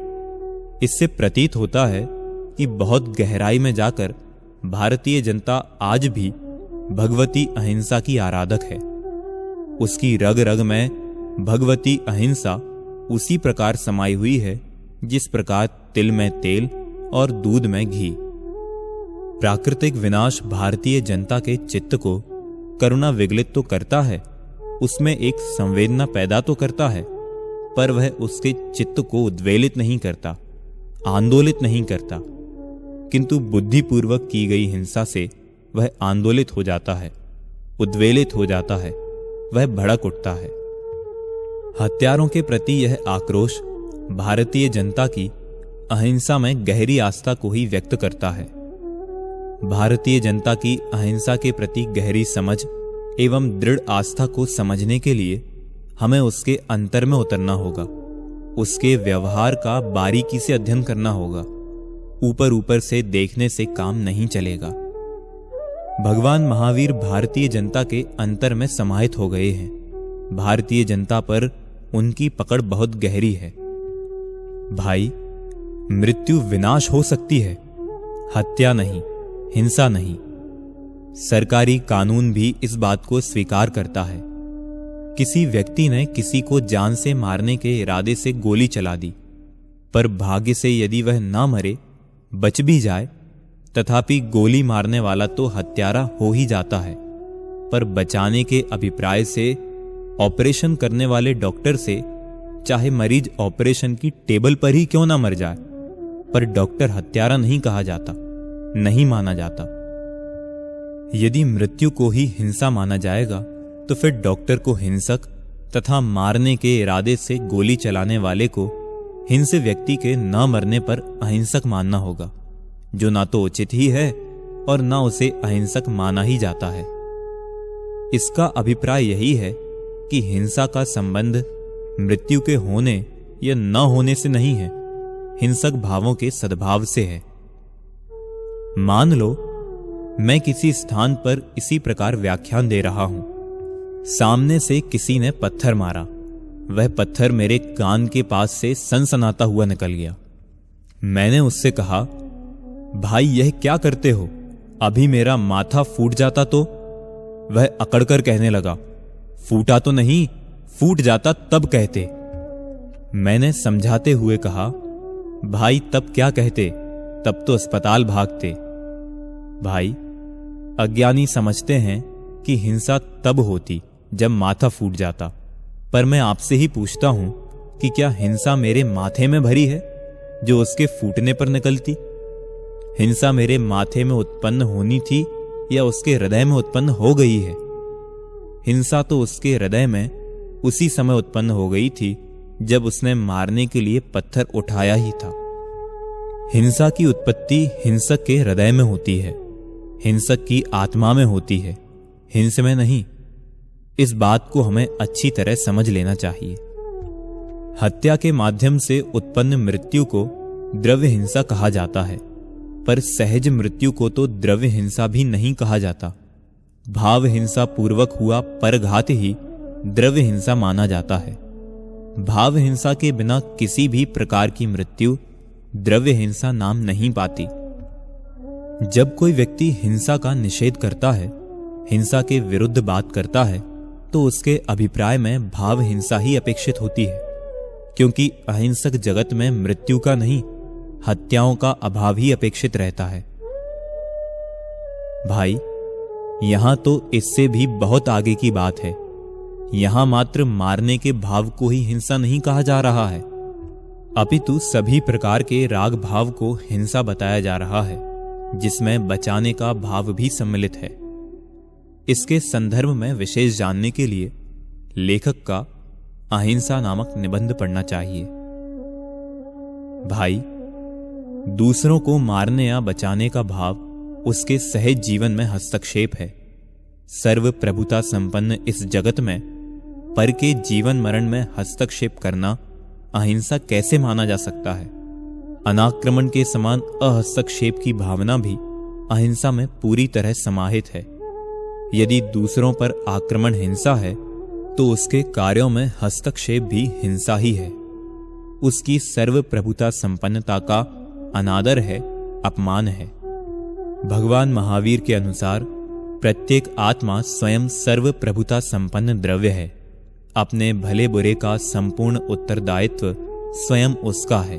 इससे प्रतीत होता है कि बहुत गहराई में जाकर भारतीय जनता आज भी भगवती अहिंसा की आराधक है। उसकी रग रग में भगवती अहिंसा उसी प्रकार समाई हुई है जिस प्रकार तिल में तेल और दूध में घी। प्राकृतिक विनाश भारतीय जनता के चित्त को करुणा विगलित तो करता है, उसमें एक संवेदना पैदा तो करता है, पर वह उसके चित्त को उद्वेलित नहीं करता, आंदोलित नहीं करता। किंतु बुद्धिपूर्वक की गई हिंसा से वह आंदोलित हो जाता है, उद्वेलित हो जाता है, वह भड़क उठता है। हत्यारों के प्रति यह आक्रोश भारतीय जनता की अहिंसा में गहरी आस्था को ही व्यक्त करता है। भारतीय जनता की अहिंसा के प्रति गहरी समझ एवं दृढ़ आस्था को समझने के लिए हमें उसके अंतर में उतरना होगा, उसके व्यवहार का बारीकी से अध्ययन करना होगा। ऊपर ऊपर से देखने से काम नहीं चलेगा। भगवान महावीर भारतीय जनता के अंतर में समाहित हो गए हैं। भारतीय जनता पर उनकी पकड़ बहुत गहरी है। भाई, मृत्यु विनाश हो सकती है, हत्या नहीं, हिंसा नहीं। सरकारी कानून भी इस बात को स्वीकार करता है। किसी व्यक्ति ने किसी को जान से मारने के इरादे से गोली चला दी, पर भाग्य से यदि वह ना मरे, बच भी जाए, तथापि गोली मारने वाला तो हत्यारा हो ही जाता है। पर बचाने के अभिप्राय से ऑपरेशन करने वाले डॉक्टर से चाहे मरीज ऑपरेशन की टेबल पर ही क्यों ना मर जाए, पर डॉक्टर हत्यारा नहीं कहा जाता, नहीं माना जाता। यदि मृत्यु को ही हिंसा माना जाएगा तो फिर डॉक्टर को हिंसक तथा मारने के इरादे से गोली चलाने वाले को हिंसे व्यक्ति के न मरने पर अहिंसक मानना होगा, जो ना तो उचित ही है और ना उसे अहिंसक माना ही जाता है। इसका अभिप्राय यही है कि हिंसा का संबंध मृत्यु के होने या न होने से नहीं है, हिंसक भावों के सद्भाव से है। मान लो मैं किसी स्थान पर इसी प्रकार व्याख्यान दे रहा हूं। सामने से किसी ने पत्थर मारा, वह पत्थर मेरे कान के पास से सनसनाता हुआ निकल गया। मैंने उससे कहा, भाई यह क्या करते हो, अभी मेरा माथा फूट जाता तो। वह अकड़कर कहने लगा, फूटा तो नहीं, फूट जाता तब कहते। मैंने समझाते हुए कहा, भाई तब क्या कहते, तब तो अस्पताल भागते। भाई, अज्ञानी समझते हैं कि हिंसा तब होती जब माथा फूट जाता, पर मैं आपसे ही पूछता हूं कि क्या हिंसा मेरे माथे में भरी है जो उसके फूटने पर निकलती? हिंसा मेरे माथे में उत्पन्न होनी थी या उसके हृदय में उत्पन्न हो गई है? हिंसा तो उसके हृदय में उसी समय उत्पन्न हो गई थी जब उसने मारने के लिए पत्थर उठाया ही था। हिंसा की उत्पत्ति हिंसक के हृदय में होती है, हिंसक की आत्मा में होती है, हिंस में नहीं। इस बात को हमें अच्छी तरह समझ लेना चाहिए। हत्या के माध्यम से उत्पन्न मृत्यु को द्रव्य हिंसा कहा जाता है, पर सहज मृत्यु को तो द्रव्य हिंसा भी नहीं कहा जाता। भाव हिंसा पूर्वक हुआ परघात ही द्रव्य हिंसा माना जाता है। भाव हिंसा के बिना किसी भी प्रकार की मृत्यु द्रव्य हिंसा नाम नहीं पाती। जब कोई व्यक्ति हिंसा का निषेध करता है, हिंसा के विरुद्ध बात करता है, तो उसके अभिप्राय में भाव हिंसा ही अपेक्षित होती है, क्योंकि अहिंसक जगत में मृत्यु का नहीं, हत्याओं का अभाव ही अपेक्षित रहता है। भाई, यहां तो इससे भी बहुत आगे की बात है। यहां मात्र मारने के भाव को ही हिंसा नहीं कहा जा रहा है, अपितु सभी प्रकार के राग भाव को हिंसा बताया जा रहा है, जिसमें बचाने का भाव भी सम्मिलित है। इसके संदर्भ में विशेष जानने के लिए लेखक का अहिंसा नामक निबंध पढ़ना चाहिए। भाई, दूसरों को मारने या बचाने का भाव उसके सहज जीवन में हस्तक्षेप है। सर्व प्रभुता संपन्न इस जगत में पर के जीवन मरण में हस्तक्षेप करना अहिंसा कैसे माना जा सकता है? अनाक्रमण के समान अहस्तक्षेप की भावना भी अहिंसा में पूरी तरह समाहित है। यदि दूसरों पर आक्रमण हिंसा है, तो उसके कार्यों में हस्तक्षेप भी हिंसा ही है। उसकी सर्व प्रभुता संपन्नता का अनादर है, अपमान है। भगवान महावीर के अनुसार प्रत्येक आत्मा स्वयं सर्व प्रभुता संपन्न द्रव्य है। अपने भले बुरे का संपूर्ण उत्तरदायित्व स्वयं उसका है।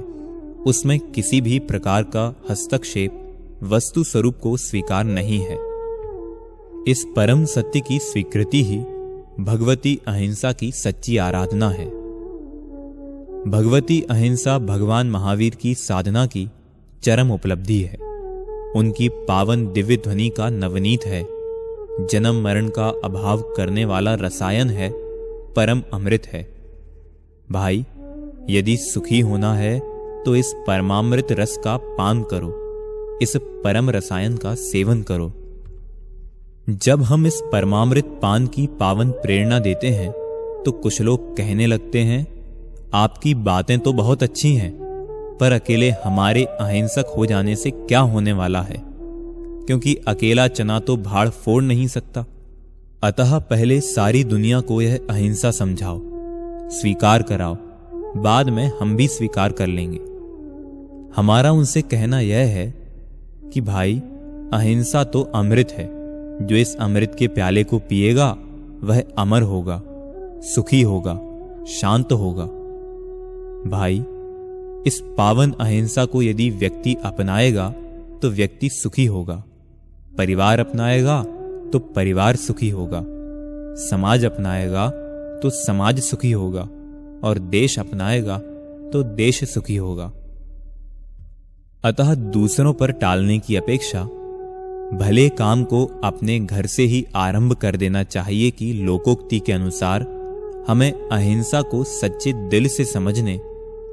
उसमें किसी भी प्रकार का हस्तक्षेप वस्तु स्वरूप को स्वीकार नहीं है। इस परम सत्य की स्वीकृति ही भगवती अहिंसा की सच्ची आराधना है। भगवती अहिंसा भगवान महावीर की साधना की चरम उपलब्धि है। उनकी पावन दिव्य ध्वनि का नवनीत है। जन्म मरण का अभाव करने वाला रसायन है, परम अमृत है। भाई, यदि सुखी होना है तो इस परमामृत रस का पान करो, इस परम रसायन का सेवन करो। जब हम इस परमामृत पान की पावन प्रेरणा देते हैं तो कुछ लोग कहने लगते हैं, आपकी बातें तो बहुत अच्छी हैं, पर अकेले हमारे अहिंसक हो जाने से क्या होने वाला है, क्योंकि अकेला चना तो भाड़ फोड़ नहीं सकता। अतः पहले सारी दुनिया को यह अहिंसा समझाओ, स्वीकार कराओ, बाद में हम भी स्वीकार कर लेंगे। हमारा उनसे कहना यह है कि भाई, अहिंसा तो अमृत है। जो इस अमृत के प्याले को पिएगा वह अमर होगा, सुखी होगा, शांत होगा। भाई, इस पावन अहिंसा को यदि व्यक्ति अपनाएगा तो व्यक्ति सुखी होगा, परिवार अपनाएगा तो परिवार सुखी होगा, समाज अपनाएगा तो समाज सुखी होगा, और देश अपनाएगा तो देश सुखी होगा। अतः दूसरों पर टालने की अपेक्षा भले काम को अपने घर से ही आरंभ कर देना चाहिए कि लोकोक्ति के अनुसार हमें अहिंसा को सच्चे दिल से समझने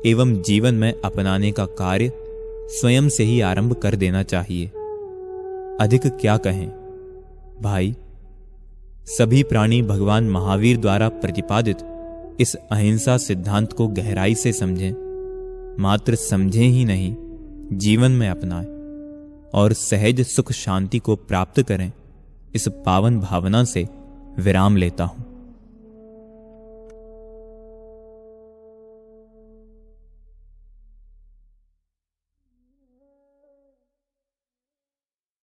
एवं जीवन में अपनाने का कार्य स्वयं से ही आरंभ कर देना चाहिए। अधिक क्या कहें भाई, सभी प्राणी भगवान महावीर द्वारा प्रतिपादित इस अहिंसा सिद्धांत को गहराई से समझें, मात्र समझें ही नहीं, जीवन में अपनाएं और सहज सुख शांति को प्राप्त करें। इस पावन भावना से विराम लेता हूं।